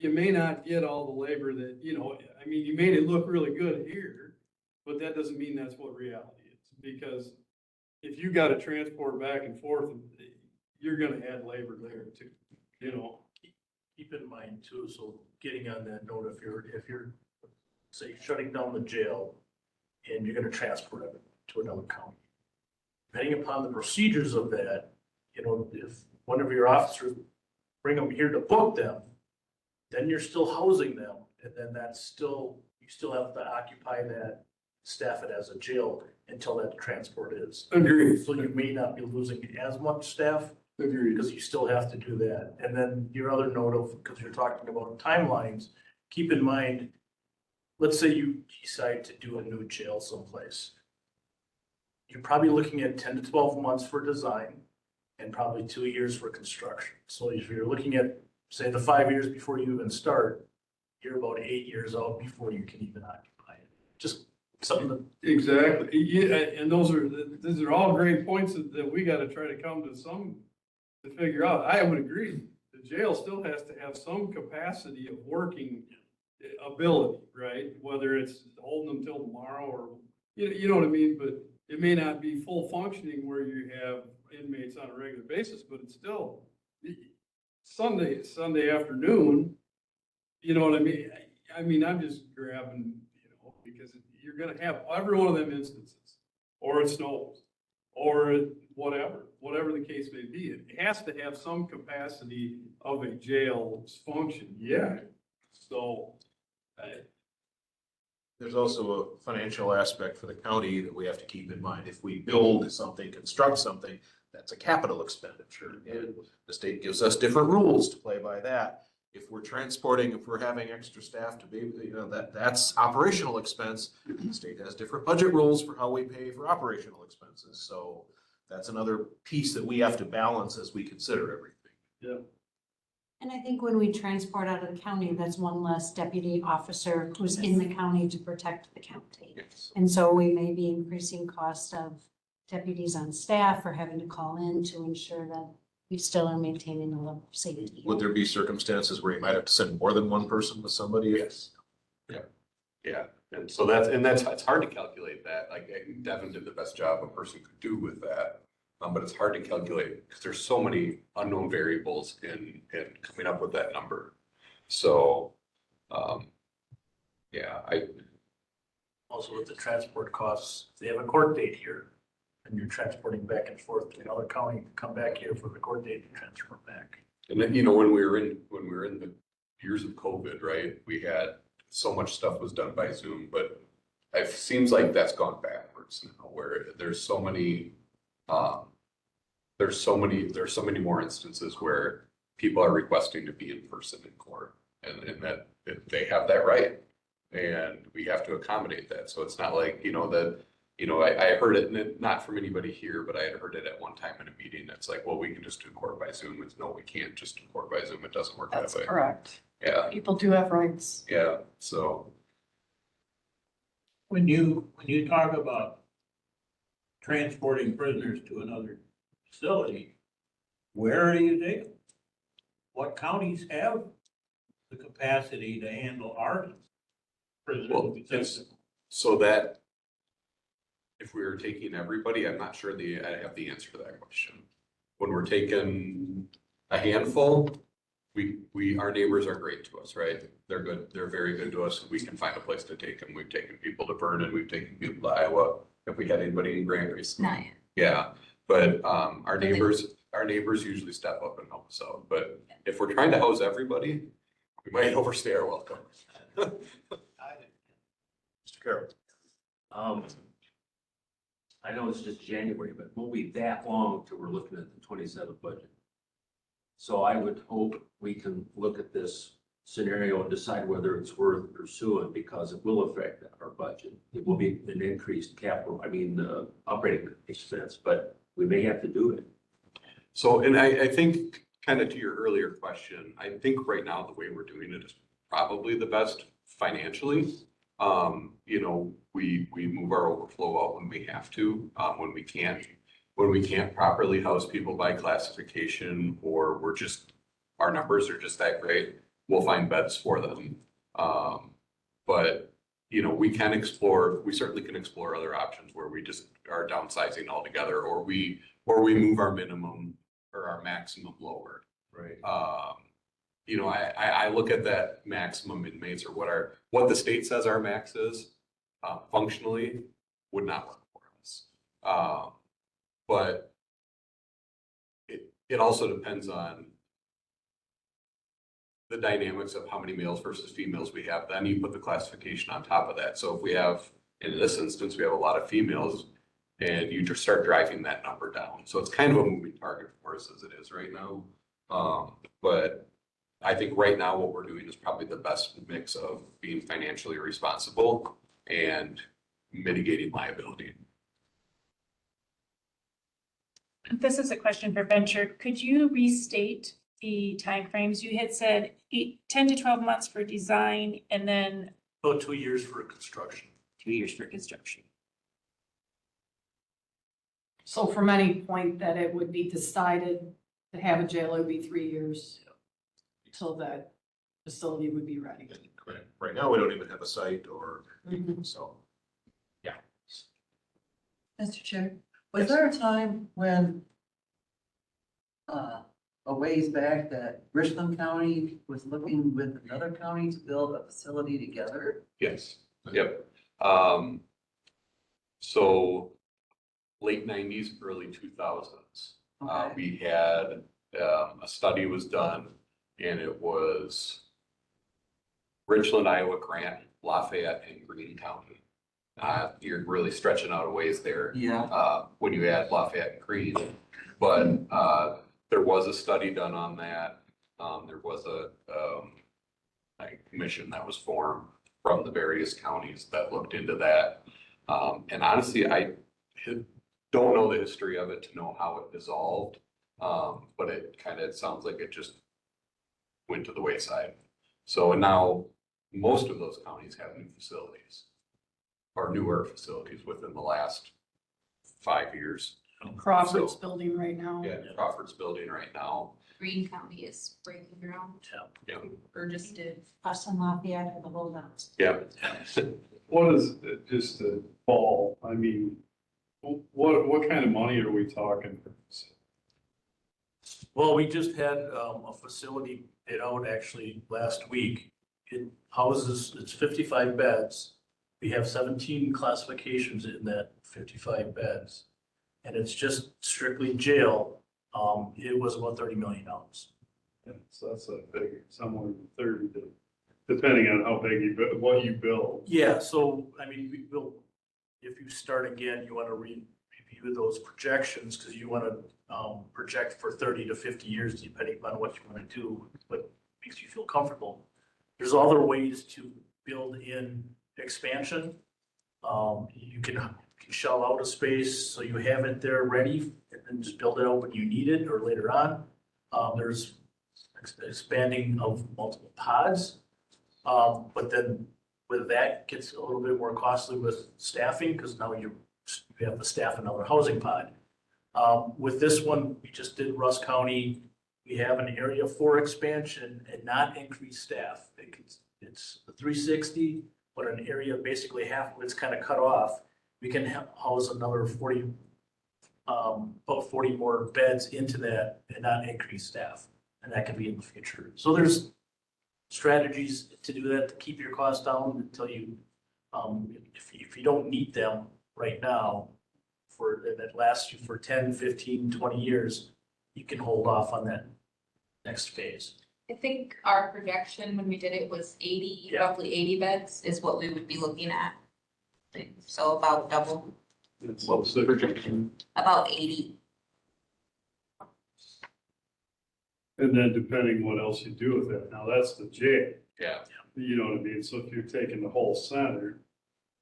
you may not get all the labor that, you know, I mean, you made it look really good here, but that doesn't mean that's what reality is. Because if you got to transport back and forth, you're going to add labor there too, you know. Keep in mind too, so getting on that note, if you're say shutting down the jail and you're gonna transport them to another county. Depending upon the procedures of that, you know, if one of your officers bring them here to book them, then you're still housing them, and then that's still, you still have to occupy that, staff it as a jail until that transport is. Agreed. So you may not be losing as much staff, Agreed. because you still have to do that. And then your other note of, because you're talking about timelines, keep in mind, let's say you decide to do a new jail someplace. You're probably looking at 10 to 12 months for design and probably 2 years for construction. So if you're looking at, say, the 5 years before you even start, you're about 8 years out before you can even occupy it. Just something that. Exactly. Yeah, and those are all great points that we gotta try to come to some, to figure out. I would agree. The jail still has to have some capacity of working ability, right? Whether it's holding them till tomorrow or, you know what I mean? But it may not be full functioning where you have inmates on a regular basis, but it's still Sunday afternoon, you know what I mean? I mean, I'm just grabbing, because you're gonna have every one of them instances, or it snows, or whatever the case may be. It has to have some capacity of a jail's function, yeah. So, There's also a financial aspect for the county that we have to keep in mind. If we build something, construct something, that's a capital expenditure. And the state gives us different rules to play by that. If we're transporting, if we're having extra staff to be, that's operational expense. The state has different budget rules for how we pay for operational expenses. So that's another piece that we have to balance as we consider everything. yeah. And I think when we transport out of the county, that's one less deputy officer who's in the county to protect the county. Yes. And so we may be increasing cost of deputies on staff or having to call in to ensure that we still are maintaining a level of safety. Would there be circumstances where you might have to send more than one person with somebody? Yes. Yeah, and so it's hard to calculate that, like Devin did the best job a person could do with that. But it's hard to calculate because there's so many unknown variables in coming up with that number. So, yeah, Also with the transport costs, they have a court date here and you're transporting back and forth to another county, to come back here for the court date and transfer back. and then, when we were in the years of COVID, right, we had so much stuff was done by Zoom, but it seems like that's gone backwards now where there's so many more instances where people are requesting to be in person in court and that they have that right. And we have to accommodate that. So it's not like, I heard it, not from anybody here, but I had heard it at one time in a meeting. That's like, well, we can just do court by Zoom. It's no, we can't just do court by Zoom. It doesn't work that That's way. correct. Yeah, People do have rights. yeah. So When you talk about transporting prisoners to another facility, where do you take them? What counties have the capacity to handle our Well, prisoners? so that if we were taking everybody, I'm not sure I have the answer to that question. When we're taking a handful, our neighbors are great to us, right? They're good. They're very good to us. We can find a place to take them. We've taken people to Vernon. We've taken people to Iowa. If we had anybody in Grand recently. Not yet. Yeah, but our neighbors usually step up and help us out. But if we're trying to house everybody, we might overstay our welcome. Mr. Carroll. I know it's just January, but it won't be that long till we're looking at the 27 budget. So I would hope we can look at this scenario and decide whether it's worth pursuing because it will affect our budget. It will be an increased operating expense, but we may have to do it. So, and I think kind of to your earlier question, I think right now the way we're doing it is probably the best financially. We move our overflow out when we have to, when we can't properly house people by classification, or our numbers are just that great, we'll find beds for them. But we certainly can explore other options where we just are downsizing altogether, or we move our minimum or our maximum lower. Right. I look at that maximum inmates or what what the state says our max is, functionally would not work for us. But it also depends on the dynamics of how many males versus females we have. Then you put the classification on top of that. So if we have, in this instance, we have a lot of females and you just start driving that number down. So it's kind of a moving target for us as it is right now. But I think right now what we're doing is probably the best mix of being financially responsible and mitigating liability. This is a question for Venture. Could you restate the timeframes? You had said 10 to 12 months for design and then About 2 years for construction. 2 years for construction. So from any point that it would be decided to have a jail, it would be 3 years till that facility would be ready. Correct. Right now, we don't even have a site or, so. Mr. Chair, was there a time when, a ways back that Richland County was looking with another county to build a facility together? Yes, yep. So late nineties, early 2000s. Okay. We had, a study was done and it was Richland, Iowa, Grant, Lafayette, and Greene County. You're really stretching out a ways there. Yeah. When you add Lafayette and Greene, but, there was a study done on that. There was a commission that was formed from the various counties that looked into that. And honestly, I don't know the history of it to know how it dissolved. But it kind of sounds like it just went to the wayside. So now most of those counties have new facilities or newer facilities within the last 5 years. Crawford's So- building right now. Yeah, Crawford's building right now. Greene County is breaking ground, Yeah. or just did. Us and Lafayette are the holdouts. Yeah. What is, just a ball, I mean, what kind of money are we talking? Well, we just had a facility bid out actually last week. It houses, it's 55 beds. We have 17 classifications in that 55 beds. And it's just strictly jail. It was about $30 million. Yeah, so that's a big, somewhere in 30 to, depending on how big you, what you build. Yeah, so, I mean, we will, if you start again, you want to review those projections because you want to project for 30 to 50 years, depending on what you want to do, what makes you feel comfortable. There's other ways to build in expansion. You can shell out a space so you have it there ready and then just build it out when you need it or later on. There's expanding of multiple pods. But then with that gets a little bit more costly with staffing because now you have to staff another housing pod. With this one, we just did Russ County. We have an area for expansion and not increase staff. It's a 360, but an area basically half of it's kind of cut off. We can house another 40, about 40 more beds into that and not increase staff. And that can be in the future. So there's strategies to do that, to keep your costs down until you, if you don't need them right now, that lasts you for 10, 15, 20 years, you can hold off on that next phase. I think our projection when we did it was 80, Yeah. roughly 80 beds is what we would be looking at. So about double, What's the projection? about 80. And then depending what else you do with it, now that's the jail, Yeah. you know what I mean? So if you're taking the whole center,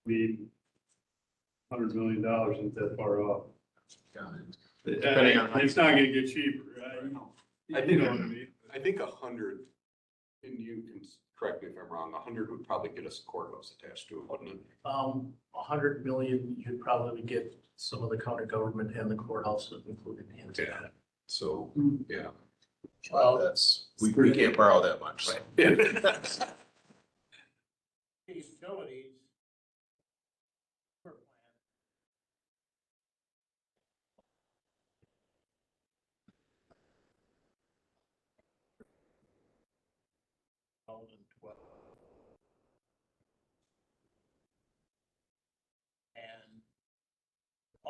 I mean, $100 million isn't that far off. Depending on how It's not gonna get cheaper, right? I You think, know what I mean? I think 100, and you can correct me if I'm wrong, 100 would probably get us a courthouse attached to it, wouldn't it? 100 million, you'd probably get some of the county government and the courthouse included in it. Yeah. So, yeah. Well, that's, we can't borrow that much. so. Utilities.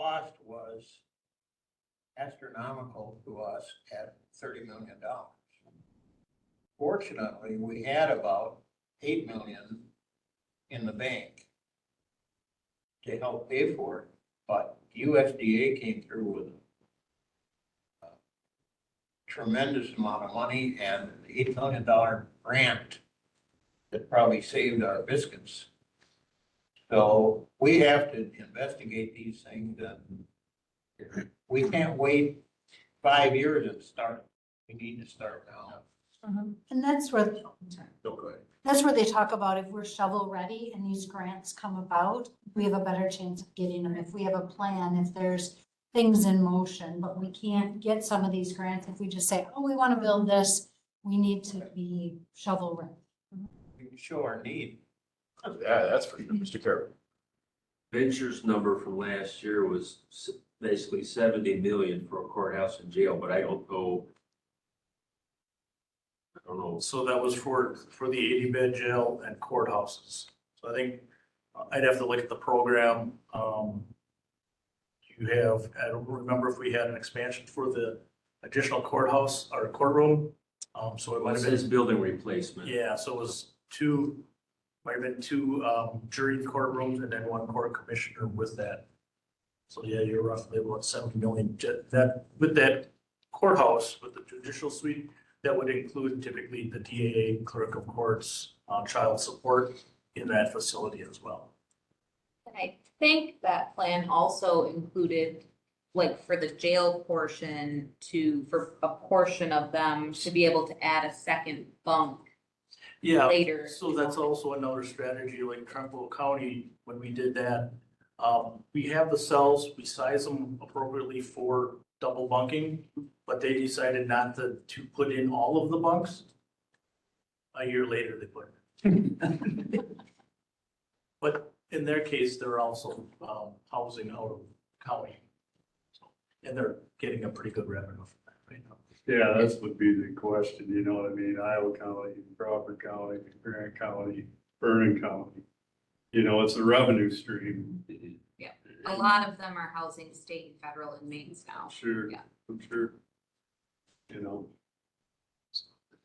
cost was astronomical to us at $30 million. Fortunately, we had about 8 million in the bank to help pay for it, but USDA came through with a tremendous amount of money and an $8 million grant that probably saved our biscuits. So we have to investigate these things, and we can't wait 5 years and start. We need to start now. And that's where, Go ahead. that's where they talk about if we're shovel ready and these grants come about, we have a better chance of getting them. If we have a plan, if there's things in motion, but we can't get some of these grants if we just say, oh, we want to build this. We need to be shovel ready. We can show our need. Yeah, that's for sure, Mr. Carroll. Venture's number from last year was basically 70 million for a courthouse and jail, but I don't know. So that was for the 80-bed jail and courthouses. So I think I'd have to look at the program. You have, I don't remember if we had an expansion for the additional courthouse or courtroom. So it might It have says been, building replacement. yeah, so it was might have been two jury courtrooms and then one court commissioner with that. So yeah, you're roughly about 70 million. That, with that courthouse, with the judicial suite, that would include typically the DAA, clerk of courts, child support in that facility as well. And I think that plan also included, like, for the jail portion for a portion of them to be able to add a second bunk Yeah, later. so that's also another strategy, like Trumbull County, when we did that. We have the cells, we size them appropriately for double bunking, but they decided not to put in all of the bunks. A year later, they put it. But in their case, they're also housing out of county. So, and they're getting a pretty good revenue from that right now. Yeah, that's would be the question, you know what I mean? Iowa County, Crawford County, Grant County, Vernon County. You know, it's a revenue stream. Yeah, a lot of them are housing state and federal inmates now. Sure, Yeah. I'm sure. You know,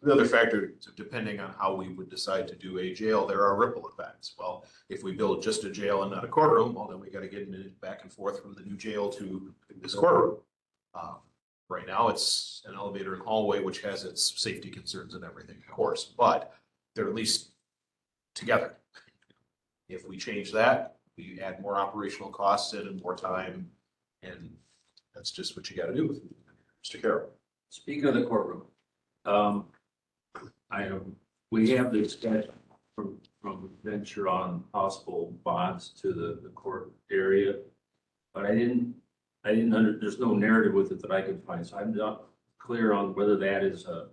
The other factor, so depending on how we would decide to do a jail, there are ripple effects. Well, if we build just a jail and not a courtroom, well, then we gotta get it back and forth from the new jail to this courtroom. Right now, it's an elevator and hallway, which has its safety concerns and everything, of course, but they're at least together. If we change that, we add more operational costs in and more time, and that's just what you gotta do. Mr. Carroll. Speaking of the courtroom, we have the discussion from Venture on possible bonds to the court area. But there's no narrative with it that I can find, so I'm not clear on whether that is a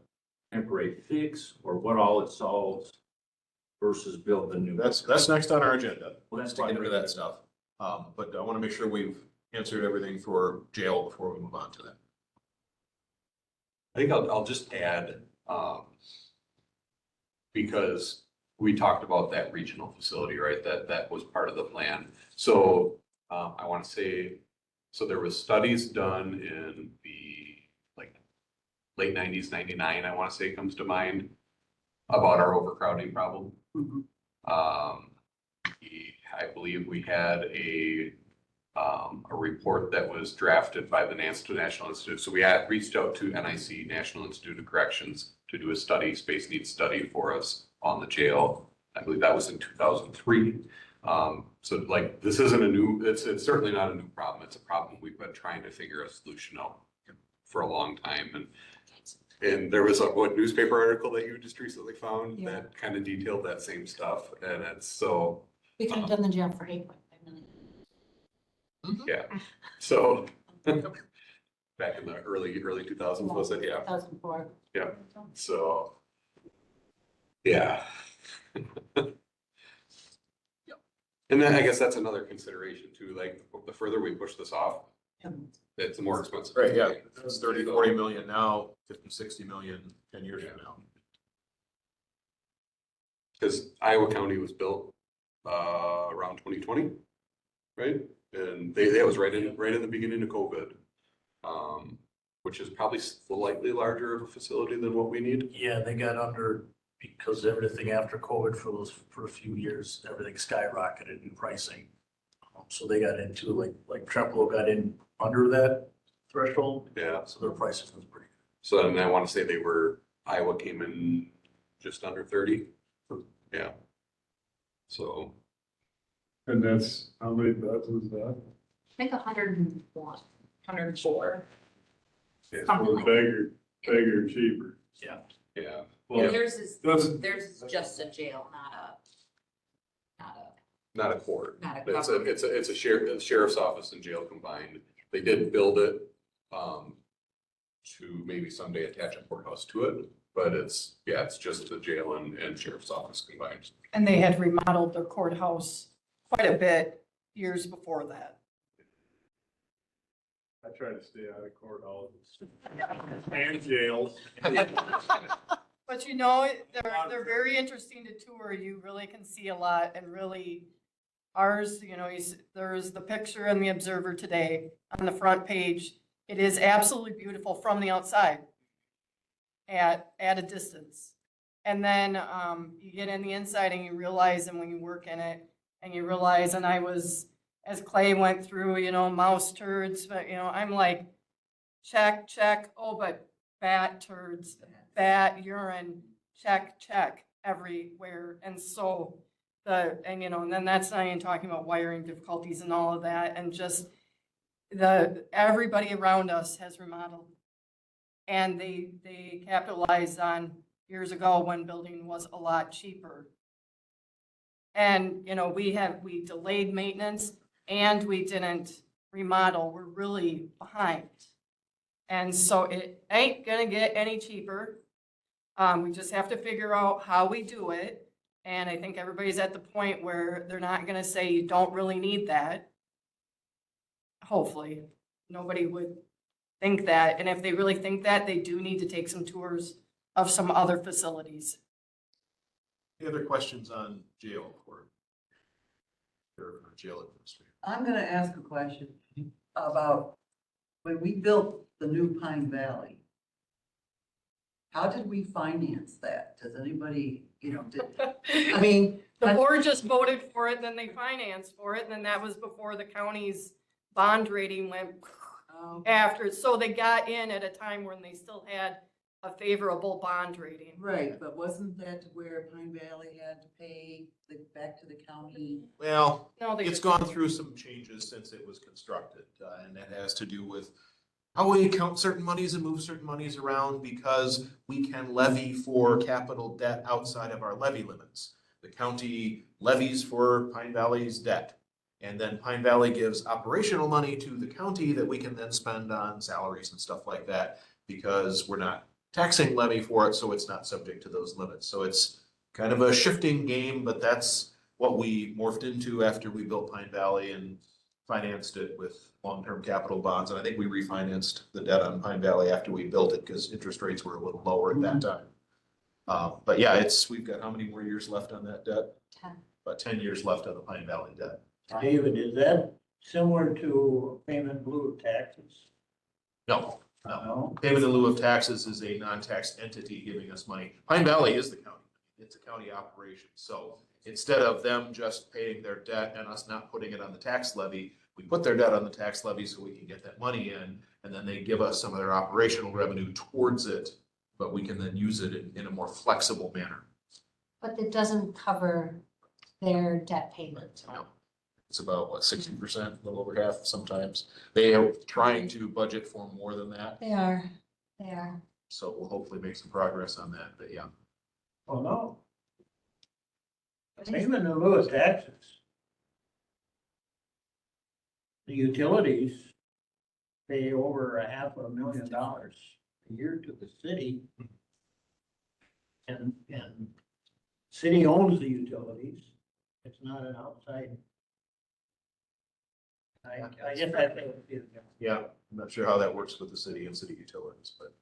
temporary fix or what all it solves versus build the new. That's next on our agenda. Well, that's To get fine. into that stuff. But I want to make sure we've answered everything for jail before we move on to that. I think I'll just add, because we talked about that regional facility, right? That was part of the plan. So, I want to say, so there was studies done in the late 90s, 99, I want to say comes to mind, about our overcrowding problem. I believe we had a report that was drafted by the National Institute. So we had reached out to NIC, National Institute of Corrections, to do a study, space needs study for us on the jail. I believe that was in 2003. So like, this isn't it's certainly not a new problem. It's a problem we've been trying to figure a solution out for a long time. And there was a newspaper article that you just recently found that kind of detailed that same stuff. And it's so. We could have done the jail for 8.5 million. Yeah, so back in the early 2000s, was it? Yeah. 2004. Yeah, so, yeah. And then I guess that's another consideration too, like the further we push this off, it's more expensive. Right, yeah, it's 30, 40 million now, 50, 60 million, 10 years from now. Because Iowa County was built around 2020, right? And that was right in the beginning of COVID. Which is probably slightly larger of a facility than what we need. Yeah, they got under, because everything after COVID for a few years, everything skyrocketed in pricing. So they got into like Trempealeau got in under that threshold, Yeah. so their prices was pretty good. So then I want to say Iowa came in just under 30. Yeah. So. And that's, how many beds was that? I think 101, 104. Yeah. Something like that. Bigger, cheaper. Yeah. Well, And theirs is that's- just a jail, Not a court. not a It's cover. a sheriff's office and jail combined. They did build it, to maybe someday attach a courthouse to it, but it's just the jail and sheriff's office combined. And they had remodeled their courthouse quite a bit years before that. I try to stay out of courthouses and jails. But you know, they're very interesting to tour. You really can see a lot and really ours, you know, there's the picture in the Observer today on the front page. It is absolutely beautiful from the outside at a distance. And then you get in the inside and you realize, and when you work in it and you realize, and I was, as Clay went through, you know, mouse turds, but you know, I'm like, check, oh, but bat turds, bat urine, check everywhere. And so and you know, and then that's not even talking about wiring difficulties and all of that, and just everybody around us has remodeled. And they capitalized on years ago when building was a lot cheaper. And, you know, we delayed maintenance and we didn't remodel. We're really behind. And so it ain't gonna get any cheaper. We just have to figure out how we do it. And I think everybody's at the point where they're not gonna say you don't really need that. Hopefully, nobody would think that. And if they really think that, they do need to take some tours of some other facilities. Any other questions on jail court? Or jail administrator? I'm gonna ask a question about when we built the new Pine Valley. How did we finance that? Does anybody, you know, I mean. The board just voted for it, then they financed for it, and then that was before the county's bond rating went after. So they got in at a time when they still had a favorable bond rating. Right, but wasn't that where Pine Valley had to pay back to the county? Well, No, they it's just- gone through some changes since it was constructed, and that has to do with how we count certain monies and move certain monies around because we can levy for capital debt outside of our levy limits. The county levies for Pine Valley's debt. And then Pine Valley gives operational money to the county that we can then spend on salaries and stuff like that because we're not taxing levy for it, so it's not subject to those limits. So it's kind of a shifting game, but that's what we morphed into after we built Pine Valley and financed it with long-term capital bonds. And I think we refinanced the debt on Pine Valley after we built it because interest rates were a little lower at that time. But yeah, we've got how many more years left on that debt? 10. About 10 years left on the Pine Valley debt. David, is that similar to payment in lieu of taxes? No, No. payment in lieu of taxes is a non-taxed entity giving us money. Pine Valley is the county. It's a county operation. So instead of them just paying their debt and us not putting it on the tax levy, we put their debt on the tax levy so we can get that money in, and then they give us some of their operational revenue towards it, but we can then use it in a more flexible manner. But it doesn't cover their debt payment. No. It's about, what, 60%, a little over half sometimes. They are trying to budget for more than that, They are. so we'll hopefully make some progress on that, but yeah. Oh, no. Payment in lieu of taxes. The utilities pay over $500,000 a year to the city. And city owns the utilities. It's not an outside. I guess I think. Yeah, I'm not sure how that works with the city and city utilities, but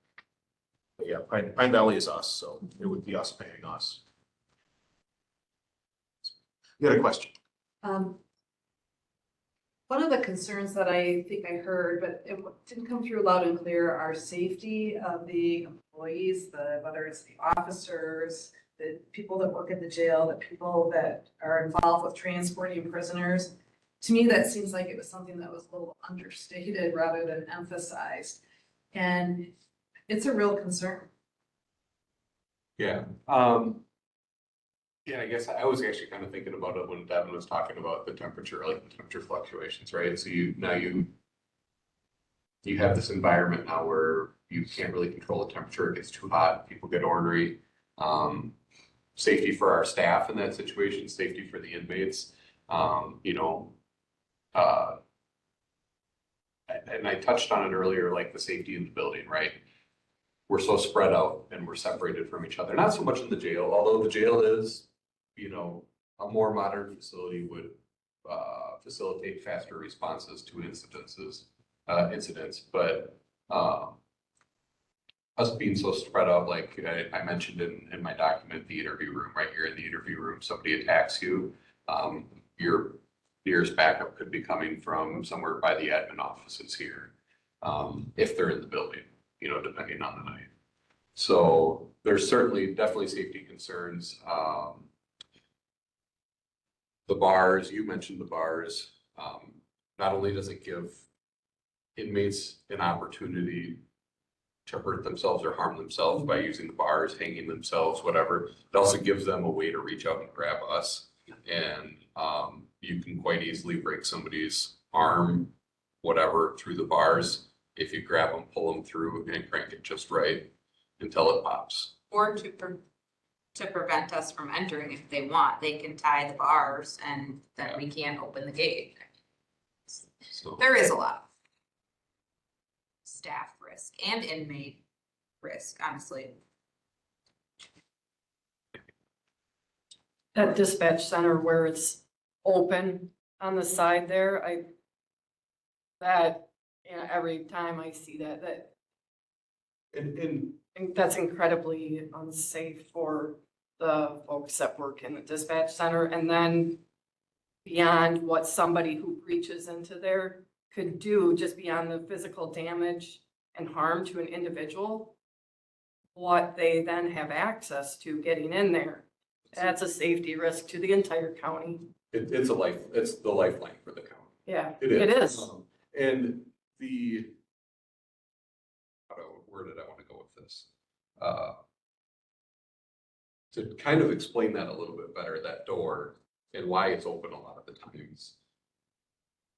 yeah, Pine Valley is us, so it would be us paying us. You got a question? One of the concerns that I think I heard, but it didn't come through loud and clear, are safety of the employees, whether it's the officers, the people that work at the jail, the people that are involved with transporting prisoners. To me, that seems like it was something that was a little understated rather than emphasized. And it's a real concern. Yeah, yeah, I guess I was actually kind of thinking about it when Devin was talking about the temperature, like the temperature fluctuations, right? So you have this environment now where you can't really control the temperature. It gets too hot, people get ornery. Safety for our staff in that situation, safety for the inmates, and I touched on it earlier, like the safety in the building, right? We're so spread out and we're separated from each other. Not so much in the jail, although the jail is, a more modern facility would facilitate faster responses to incidents. But us being so spread out, like I mentioned in my document, the interview room, right here in the interview room, somebody attacks you, your nearest backup could be coming from somewhere by the admin offices here, if they're in the building, depending on the night. So there's definitely safety concerns. The bars, you mentioned the bars. Not only does it give inmates an opportunity to hurt themselves or harm themselves by using the bars, hanging themselves, whatever, it also gives them a way to reach out and grab us. And you can quite easily break somebody's arm, whatever, through the bars if you grab them, pull them through, and crank it just right until it pops. Or to prevent us from entering if they want, they can tie the bars and then we can't open the gate. So There is a lot of staff risk and inmate risk, honestly. That dispatch center where it's open on the side there, every time I see that, and I think that's incredibly unsafe for the folks that work in the dispatch center. And then beyond what somebody who reaches into there could do, just beyond the physical damage and harm to an individual, what they then have access to getting in there, that's a safety risk to the entire county. it's the lifeline for the county. Yeah, It is. it is. And where did I want to go with this? To kind of explain that a little bit better, that door and why it's open a lot of the times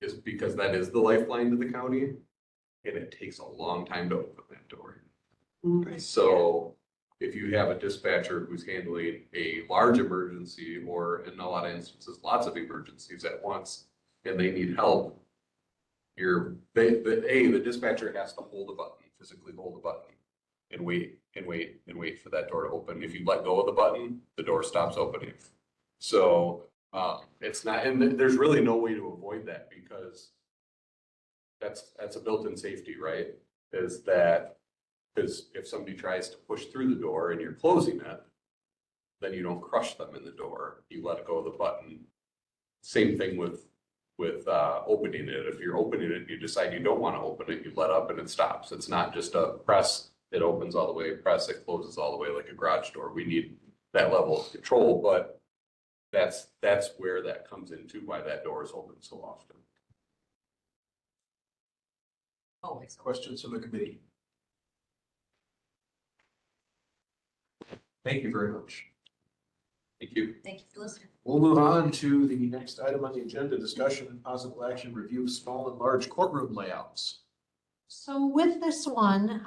is because that is the lifeline to the county and it takes a long time to open that door. So if you have a dispatcher who's handling a large emergency or in a lot of instances, lots of emergencies at once, and they need help, the dispatcher has to hold a button, physically hold a button and wait for that door to open. If you let go of the button, the door stops opening. So it's not, and there's really no way to avoid that because that's a built-in safety, right? Because if somebody tries to push through the door and you're closing it, then you don't crush them in the door. You let go of the button. Same thing with opening it. If you're opening it and you decide you don't want to open it, you let up and it stops. It's not just a press, it opens all the way, press, it closes all the way like a garage door. We need that level of control, but that's where that comes into why that door is open so often. Always. Questions from the committee? Thank you very much. Thank you. Thank you for listening. We'll move on to the next item on the agenda, discussion and possible action, review of small and large courtroom layouts. So with this one,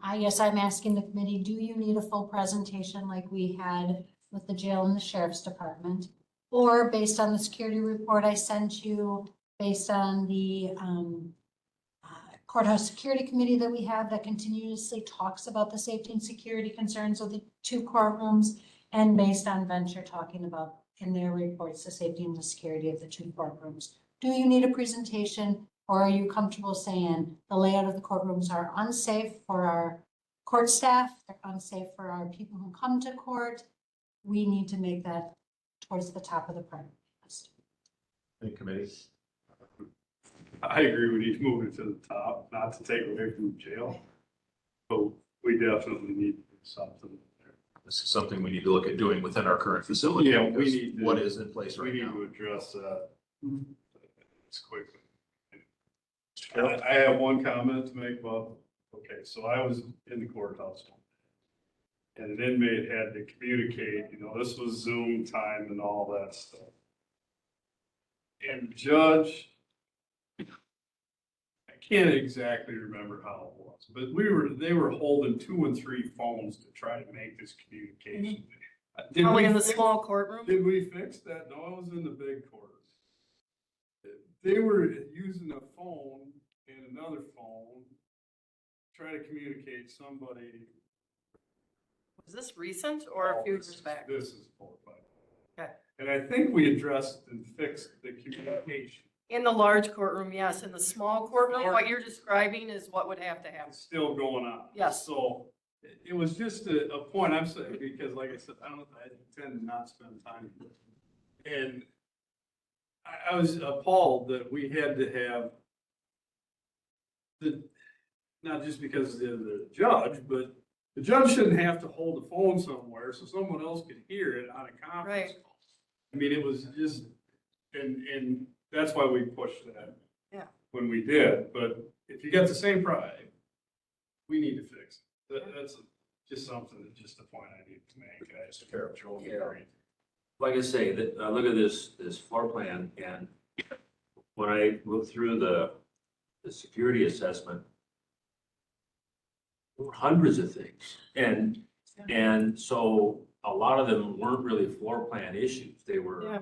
I guess I'm asking the committee, do you need a full presentation like we had with the jail and the sheriff's department? Or based on the security report I sent you, based on the courthouse security committee that we have that continuously talks about the safety and security concerns of the two courtrooms, and based on Venture talking about in their reports the safety and the security of the two courtrooms. Do you need a presentation, or are you comfortable saying the layout of the courtrooms are unsafe for our court staff, they're unsafe for our people who come to court? We need to make that towards the top of the priority list. Any committee? I agree, we need to move it to the top, not to take away from the jail. But we definitely need to do something there. This is something we need to look at doing within our current facility. Yeah, we because need to- what is in place We right need now. to address that as quickly. Carroll? I have one comment to make, Bob. Okay, so I was in the courthouse. And an inmate had to communicate, this was Zoom time and all that stuff. And the judge, I can't exactly remember how it was, but they were holding 2 and 3 phones to try to make this communication. Did Probably we in the fix- small courtroom. Did we fix that? No, I was in the big court. They were using a phone and another phone, trying to communicate somebody. Was this recent or a few years back? This is 4 or 5. Okay. And I think we addressed and fixed the communication. In the large courtroom, yes. In the small courtroom, what you're describing is what would have to happen. It's still going on. Yes. So it was just a point I'm saying, because like I said, I tend to not spend time. And I was appalled that we had to have not just because of the judge, but the judge shouldn't have to hold the phone somewhere so someone else could hear it on a conference Right. call. I mean, it was just, and that's why we pushed that. Yeah. When we did, but if you got the same pride, we need to fix it. That's just something, just a point I need to make. I just care Joel Gary. Like I say, I look at this floor plan, and when I look through the security assessment, there were hundreds of things. And so a lot of them weren't really floor plan issues. They were Yeah.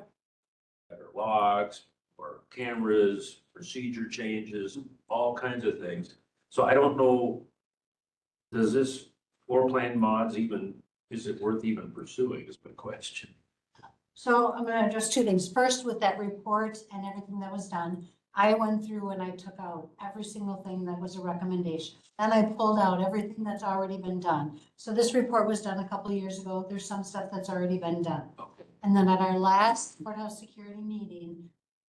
better logs or cameras, procedure changes, all kinds of things. So I don't know, does this floor plan mods is it worth even pursuing is my question. So I'm gonna address 2 things. First, with that report and everything that was done, I went through and I took out every single thing that was a recommendation. Then I pulled out everything that's already been done. So this report was done a couple of years ago. There's some stuff that's already been done. Okay. And then at our last courthouse security meeting,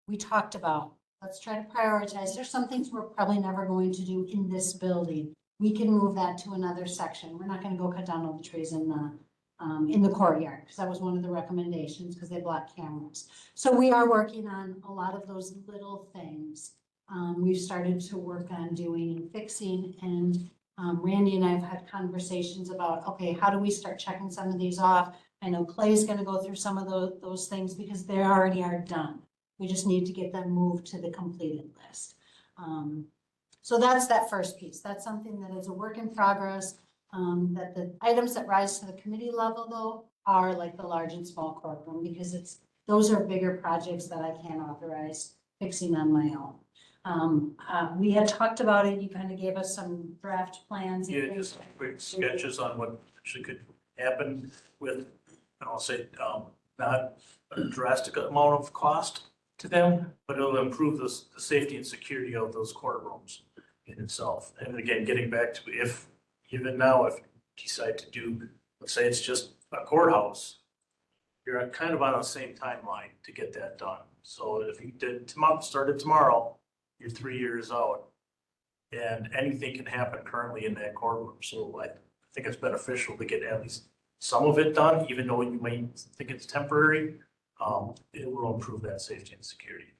we talked about, let's try to prioritize. There's some things we're probably never going to do in this building. We can move that to another section. We're not gonna go cut down all the trees in the courtyard, because that was one of the recommendations, because they block cameras. So we are working on a lot of those little things. We've started to work on doing and fixing, and Randy and I have had conversations about, okay, how do we start checking some of these off? I know Clay's gonna go through some of those things because they already are done. We just need to get them moved to the completed list. So that's that first piece. That's something that is a work in progress. That the items that rise to the committee level though are like the large and small courtroom, because those are bigger projects that I can't authorize fixing on my own. We had talked about it. You kind of gave us some draft plans. Yeah, just quick sketches on what actually could happen with, I'll say, not a drastic amount of cost to them, but it'll improve the safety and security of those courtrooms in itself. And again, getting back to even now, if you decide to do, let's say it's just a courthouse, you're kind of on the same timeline to get that done. So if you started tomorrow, you're 3 years out. And anything can happen currently in that courtroom. So I think it's beneficial to get at least some of it done, even though you might think it's temporary. It will improve that safety and security.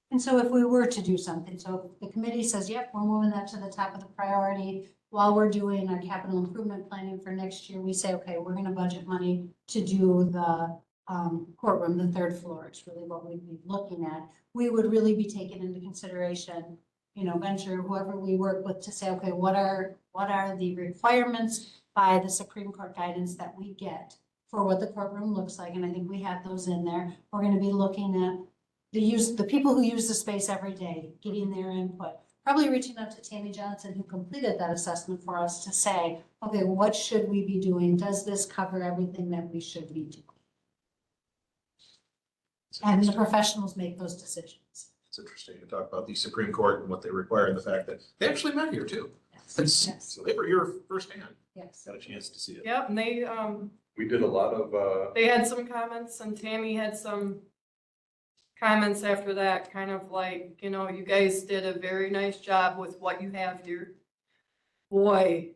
And so if we were to do something, so if the committee says, yep, we're moving that to the top of the priority, while we're doing our capital improvement planning for next year, we say, okay, we're gonna budget money to do the courtroom, the 3rd floor. It's really what we'd be looking at. We would really be taking into consideration, venture, whoever we work with, to say, okay, what are the requirements by the Supreme Court guidance that we get for what the courtroom looks like? And I think we have those in there. We're gonna be looking at the people who use the space every day, getting their input. Probably reaching out to Tammy Johnson, who completed that assessment for us, to say, okay, what should we be doing? Does this cover everything that we should be doing? And the professionals make those decisions. It's interesting to talk about the Supreme Court and what they require, and the fact that they actually met here too. Yes. So they were here firsthand. Yes. Got a chance to see it. Yep, and We did a lot of, they had some comments, and Tammy had some comments after that, kind of like, you know, you guys did a very nice job with what you have here. Boy,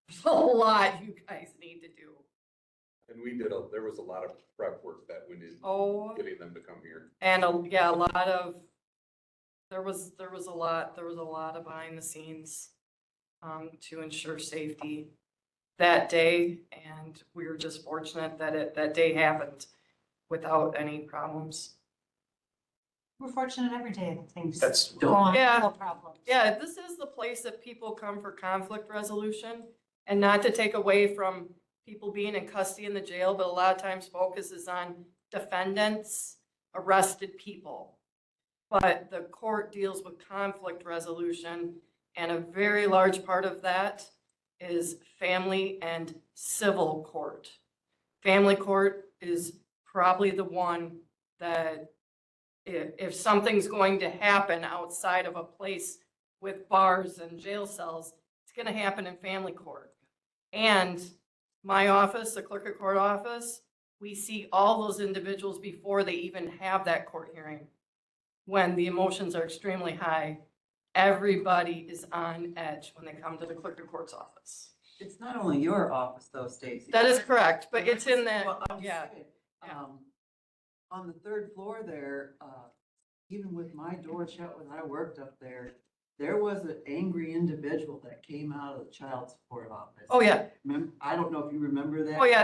there's a lot you guys need to do. And there was a lot of prep work that went in Oh, getting them to come here. and yeah, a lot of, there was a lot behind the scenes to ensure safety that day, and we were just fortunate that that day happened without any problems. We're fortunate every day that things That's- go on, Yeah. no problems. Yeah, this is the place that people come for conflict resolution, and not to take away from people being in custody in the jail, but a lot of times focus is on defendants, arrested people. But the court deals with conflict resolution, and a very large part of that is family and civil court. Family court is probably the one that if something's going to happen outside of a place with bars and jail cells, it's gonna happen in family court. And my office, the clerk of court office, we see all those individuals before they even have that court hearing. When the emotions are extremely high, everybody is on edge when they come to the clerk of court's office. It's not only your office though, Stacy. That is correct, but it's in that, Well, I'm yeah. saying, on the third floor there, even with my door shut when I worked up there, there was an angry individual that came out of the child support office. Oh, yeah. I don't know if you remember that. Oh, yeah,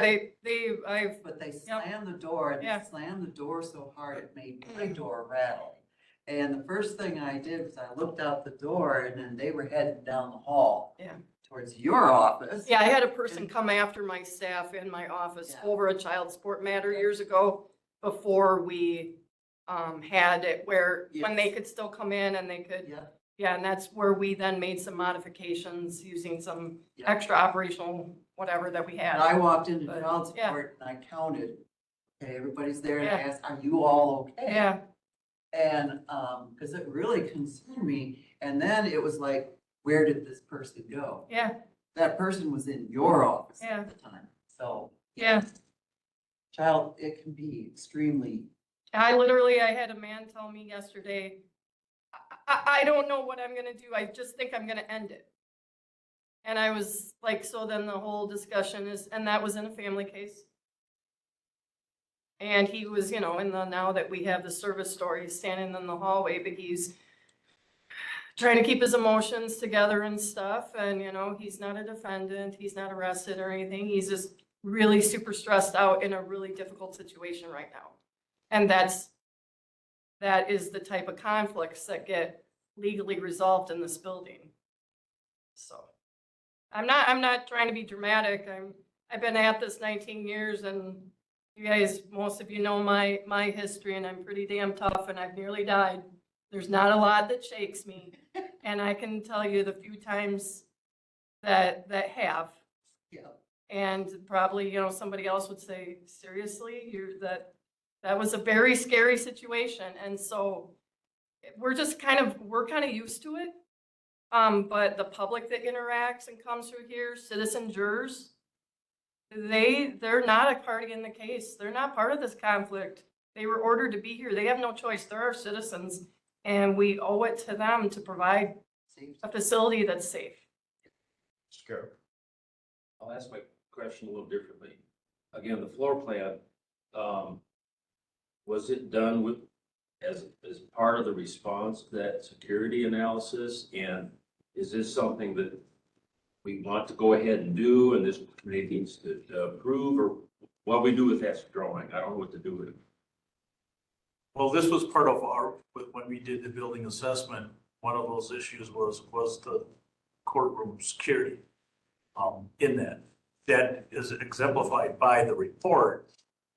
I've, But they slammed the door, and Yeah. they slammed the door so hard it made my door rattle. And the first thing I did was I looked out the door, and then they were heading down the hall. Yeah. Towards your office. yeah, I had a person come after my staff in my office Yeah. over a child support matter years ago, before we had it where, when they Yes. could still come in and they could, Yeah, yeah, and that's where we then made some modifications using some Yeah. extra operational whatever that we and had. I walked into But, child yeah. support and I counted, okay, everybody's there, and I Yeah. asked, are you all okay? Yeah, And, cause it really concerned me, and then it was like, where did this person go? yeah, That person was in your office Yeah. at the time, so. yeah. Child, it can be extremely, I had a man tell me yesterday, I don't know what I'm gonna do. I just think I'm gonna end it. And I was like, so then the whole discussion is, and that was in a family case. And he was, you know, now that we have the service story, he's standing in the hallway, but he's trying to keep his emotions together and stuff. And, you know, he's not a defendant, he's not arrested or anything. He's just really super stressed out in a really difficult situation right now. And that is the type of conflicts that get legally resolved in this building. So I'm not trying to be dramatic. I've been at this 19 years, and you guys, most of you know my history, and I'm pretty damn tough, and I've nearly died. There's not a lot that shakes me. And I can tell you the few times that have. yeah. And probably, you know, somebody else would say, seriously, that was a very scary situation. And so we're kind of used to it. But the public that interacts and comes through here, citizen jurors, they're not a party in the case. They're not part of this conflict. They were ordered to be here. They have no choice. They're our citizens, and we owe it to them to provide a facility that's safe. Sure. I'll ask my question a little differently. Again, the floor plan, was it done with, as part of the response to that security analysis? And is this something that we want to go ahead and do, and this committee needs to approve, or what we do with that drawing? I don't know what to do with it. Well, this was part of when we did the building assessment, one of those issues was the courtroom security. In that is exemplified by the report,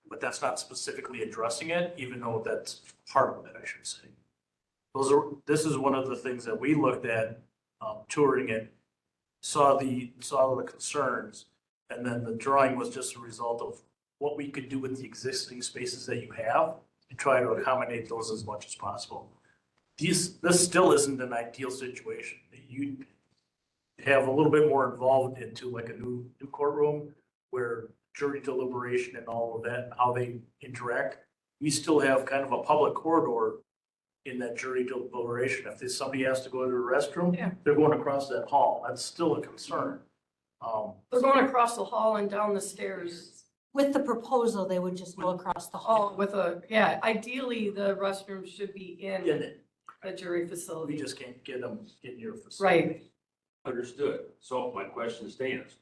but that's not specifically addressing it, even though that's part of it, I should say. This is one of the things that we looked at, touring it, saw the concerns, and then the drawing was just a result of what we could do with the existing spaces that you have and try to accommodate those as much as possible. This still isn't an ideal situation. You have a little bit more involved into like a new courtroom where jury deliberation and all of that, how they interact we still have kind of a public corridor in that jury deliberation. If somebody has to go to the restroom, Yeah. they're going across that hall. That's still a concern. They're going across the hall and down the stairs. With the proposal, they would just go across the hall. Oh, with yeah, ideally, the restrooms should be in In it, a jury we facility. just can't get them in your facility. Right. Understood. So my question stands,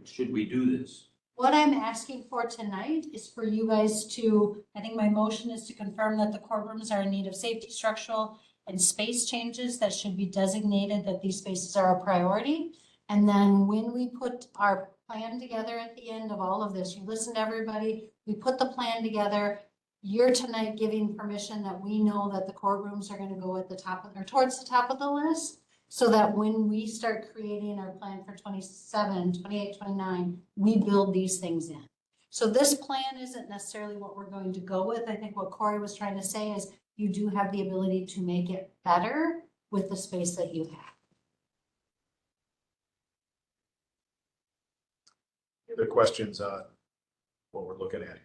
should we do this? What I'm asking for tonight is for you guys to, I think my motion is to confirm that the courtrooms are in need of safety, structural, and space changes that should be designated, that these spaces are a priority. And then when we put our plan together at the end of all of this, you listen to everybody, we put the plan together. You're tonight giving permission that we know that the courtrooms are gonna go at the top of, or towards the top of the list. So that when we start creating our plan for 27, 28, 29, we build these things in. So this plan isn't necessarily what we're going to go with. I think what Corey was trying to say is you do have the ability to make it better with the space that you have. Other questions on what we're looking at here?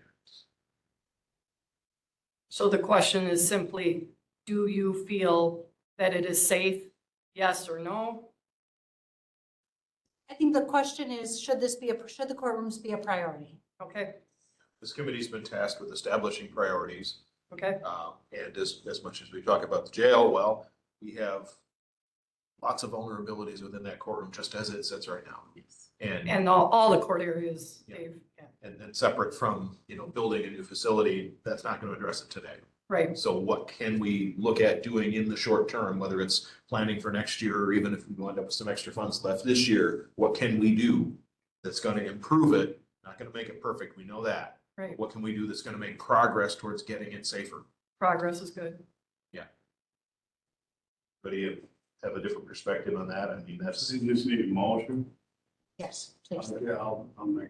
So the question is simply, do you feel that it is safe? Yes or no? I think the question is, should the courtrooms be a priority? Okay, This committee's been tasked with establishing priorities. okay, And as much as we talk about the jail, well, we have lots of vulnerabilities within that courtroom just as it sits right now. and all the court areas, Yeah. Dave, yeah, And separate from, building a new facility, that's not going to address it today. right, So what can we look at doing in the short term, whether it's planning for next year, or even if we wind up with some extra funds left this year, what can we do that's going to improve it? Not going to make it perfect, we know that. right. What can we do that's going to make progress towards getting it safer? Progress is good. But do you have a different perspective on that? I mean, that's, You just need a motion. Yes, please. Yeah, I'll make.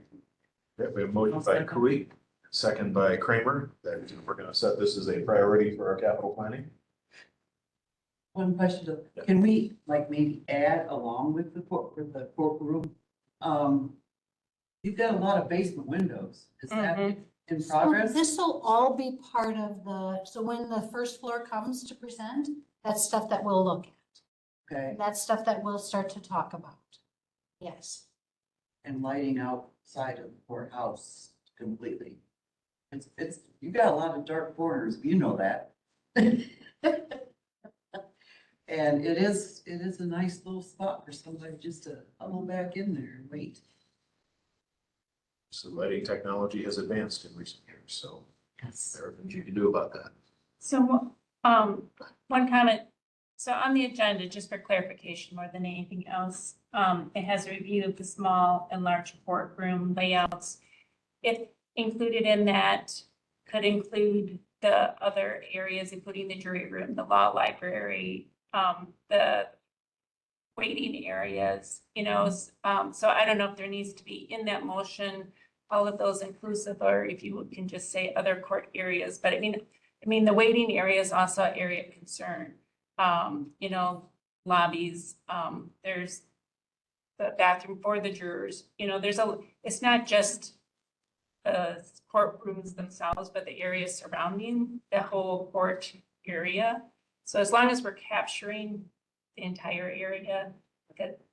we have a motion by Cooey, second by Kramer, that we're going to set this as a priority for our capital planning. One question, though. Can we like maybe add along with the courtroom? You've got a lot of basement windows. Is that in progress? This will all be part of so when the first floor comes to present, that's stuff that we'll look at. Okay, That's stuff that we'll start to talk about. Yes. and lighting outside of the courthouse completely. You got a lot of dark corners, you know that. And it is a nice little spot for somebody just to huddle back in there and wait. So lighting technology has advanced in recent years, so Yes. there are things you can do about that. So, one comment. So on the agenda, just for clarification more than anything else, it has a review of the small and large courtroom layouts. If included in that could include the other areas, including the jury room, the law library, the waiting areas, so I don't know if there needs to be in that motion, all of those inclusive, or if you can just say other court areas, but I mean, the waiting area is also an area of concern. Lobbies, there's the bathroom for the jurors, it's not just the courtrooms themselves, but the area surrounding the whole court area. So as long as we're capturing the entire area,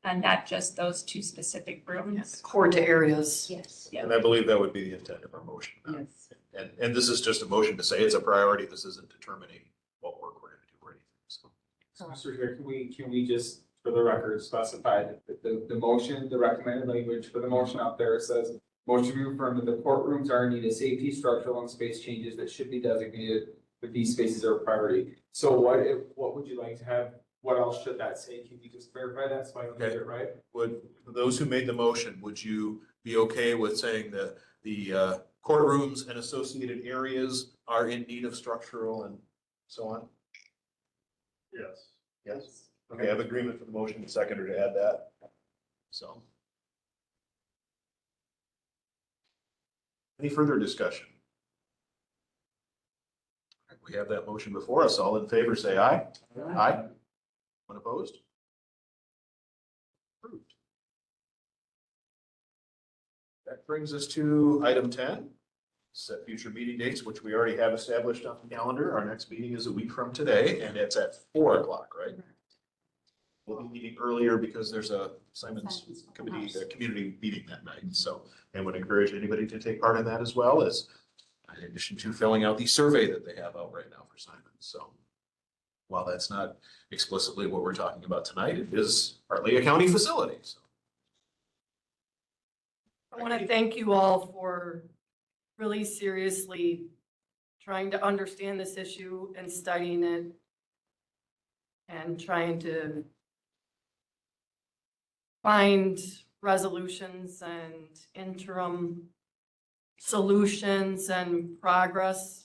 and not just those two specific rooms. Court areas. Yes. Yeah. And I believe that would be the intent of our motion. Yes. And this is just a motion to say it's a priority. This isn't determining what work we're going to do or anything, so. Mr. Chair, can we just, for the record, specify that the motion, the recommended language for the motion out there says, motion to affirm that the courtrooms are in need of safety, structural, and space changes that should be designated, but these spaces are a priority. So what would you like to have? What else should that say? Can you just verify that so I can get it right? Would, for those who made the motion, would you be okay with saying that the courtrooms and associated areas are in need of structural and so on? Yes. Yes. Okay, I have agreement for the motion, seconder to add that. So. Any further discussion? We have that motion before us. All in favor, say aye. Aye. One opposed? Approved. That brings us to item 10. set future meeting dates, which we already have established on the calendar. Our next meeting is a week from today, and it's at 4 o'clock, right? We'll be meeting earlier because there's a Simon's committee, community meeting that night. So, and would encourage anybody to take part in that as well, as in addition to filling out the survey that they have out right now for Simon. So while that's not explicitly what we're talking about tonight, it is partly a county facility. So. I want to thank you all for really seriously trying to understand this issue and studying it and trying to find resolutions and interim solutions and progress.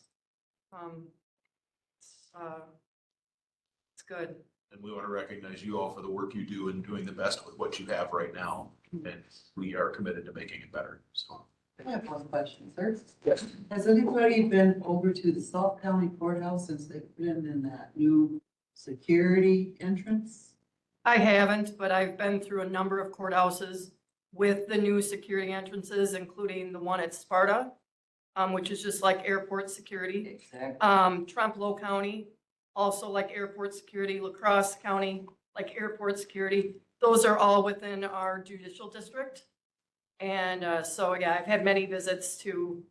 It's good. And we want to recognize you all for the work you do and doing the best with what you have right now. And we are committed to making it better. So. I have one question, sir. Yes. Has anybody been over to the Salt County Courthouse since they put in that new security entrance? I haven't, but I've been through a number of courthouses with the new security entrances, including the one at Sparta, which is just like airport security. Exactly. Trempealeau County, also like airport security. La Crosse County, like airport security. Those are all within our judicial district. And so, yeah, I've had many visits to,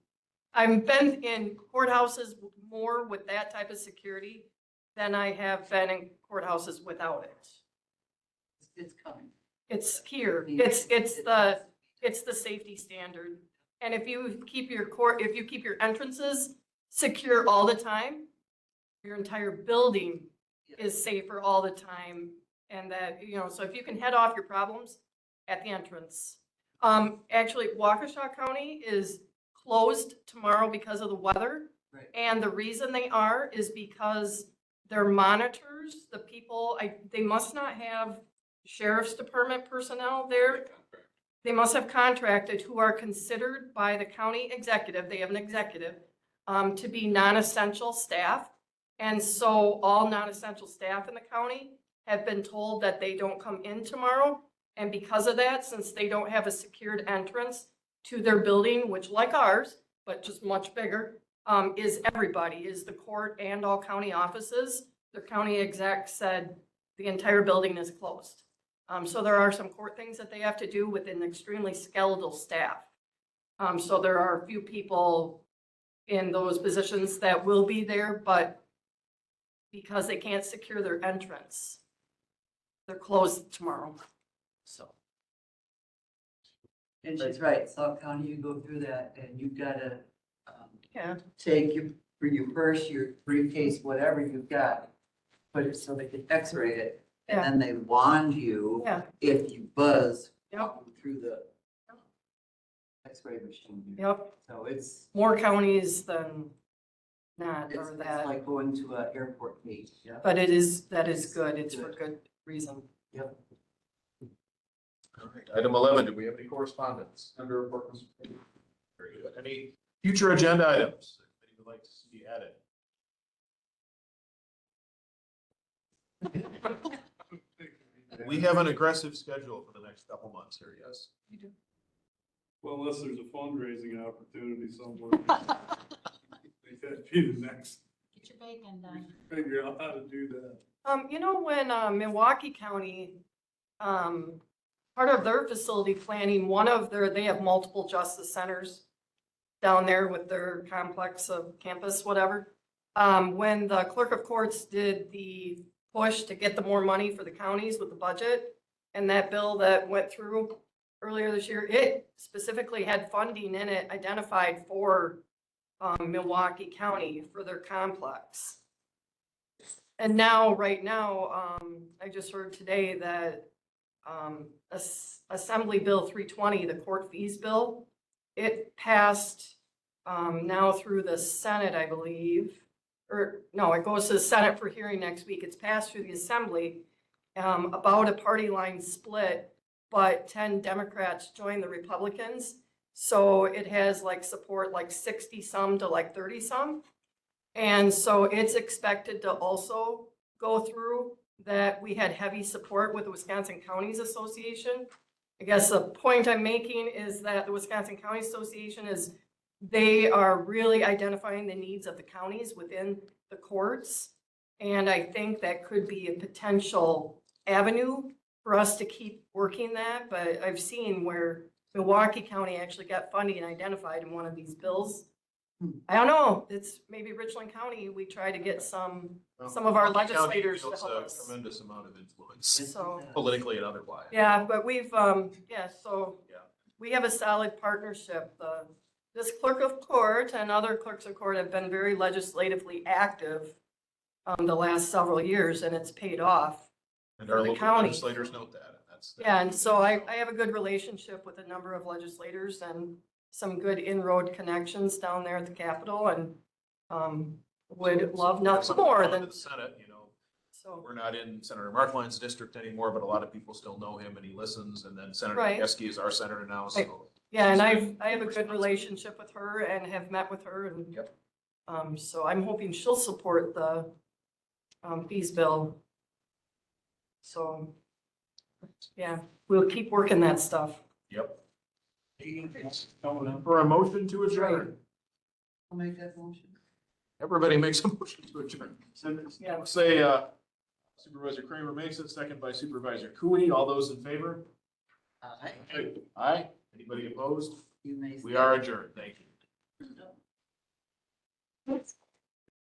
I've been in courthouses more with that type of security than I have been in courthouses without it. It's coming. It's here. It's the safety standard. And if you keep your entrances secure all the time, your entire building is safer all the time. And that, so if you can head off your problems at the entrance. Actually, Waukesha County is closed tomorrow because of the weather. Right. And the reason they are is because their monitors, the people, they must not have sheriff's department personnel there. They must have contracted who are considered by the county executive, they have an executive, to be non-essential staff. And so all non-essential staff in the county have been told that they don't come in tomorrow. And because of that, since they don't have a secured entrance to their building, which like ours, but just much bigger, is everybody, is the court and all county offices. The county exec said the entire building is closed. So there are some court things that they have to do with an extremely skeletal staff. So there are a few people in those positions that will be there, but because they can't secure their entrance, they're closed tomorrow. So. And she's right, Salt County, you go through that and you've got to take your purse, your briefcase, whatever you've got, put it so they can x-ray it. And then they wand you if you buzz through the x-ray machine. Yep. So it's more counties than not, it's, or that. It's like going to an airport gate. Yeah. But that is good. It's for good reason. Yep. All right. Item 11, do we have any correspondence? Under report. Very good. Any future agenda items that you would like to see added? We have an aggressive schedule for the next couple months here, yes? You do. Well, unless there's a fundraising opportunity somewhere. That'd be the next, Get your bacon done. figure out how to do that. When Milwaukee County, part of their facility planning, they have multiple justice centers down there with their complex of campus, whatever. When the clerk of courts did the push to get the more money for the counties with the budget, and that bill that went through earlier this year, it specifically had funding in it identified for Milwaukee County for their complex. And now, right now, I just heard today that Assembly Bill 320, the court fees bill, it passed now through the Senate, I believe. Or no, it goes to the Senate for hearing next week. It's passed through the Assembly about a party line split, but 10 Democrats joined the Republicans. So it has like support like 60 some to like 30 some. And so it's expected to also go through that. We had heavy support with the Wisconsin Counties Association. I guess the point I'm making is that the Wisconsin County Association is they are really identifying the needs of the counties within the courts. And I think that could be a potential avenue for us to keep working that, but I've seen where Milwaukee County actually got funding identified in one of these bills. I don't know, it's maybe Richland County, we try to get some of our County legislators to wields help a us. Tremendous amount of influence So, politically and otherwise. yeah, but we've, so Yeah. we have a solid partnership. This clerk of court and other clerks of court have been very legislatively active the last several years, and it's paid off. And for our the local county. legislators note that, and that's. Yeah, and so I have a good relationship with a number of legislators and some good inroad connections down there at the Capitol, and would love nothing more than, The Senate, you know, so, we're not in Senator Markline's district anymore, but a lot of people still know him and he listens. And then Senator Right. Geske is our senator now, Right. so. yeah, and I have a good relationship with her and have met with her, and Yep. so I'm hoping she'll support the fees bill. So, yeah, we'll keep working that stuff. Yep. For a motion to adjourn. I'll make that motion. Everybody makes a motion to adjourn. Yeah. Say, Supervisor Kramer makes it, second by Supervisor Cooley. All those in favor? Aye. Aye. Anybody opposed? You may. We are adjourned. Thank you. That's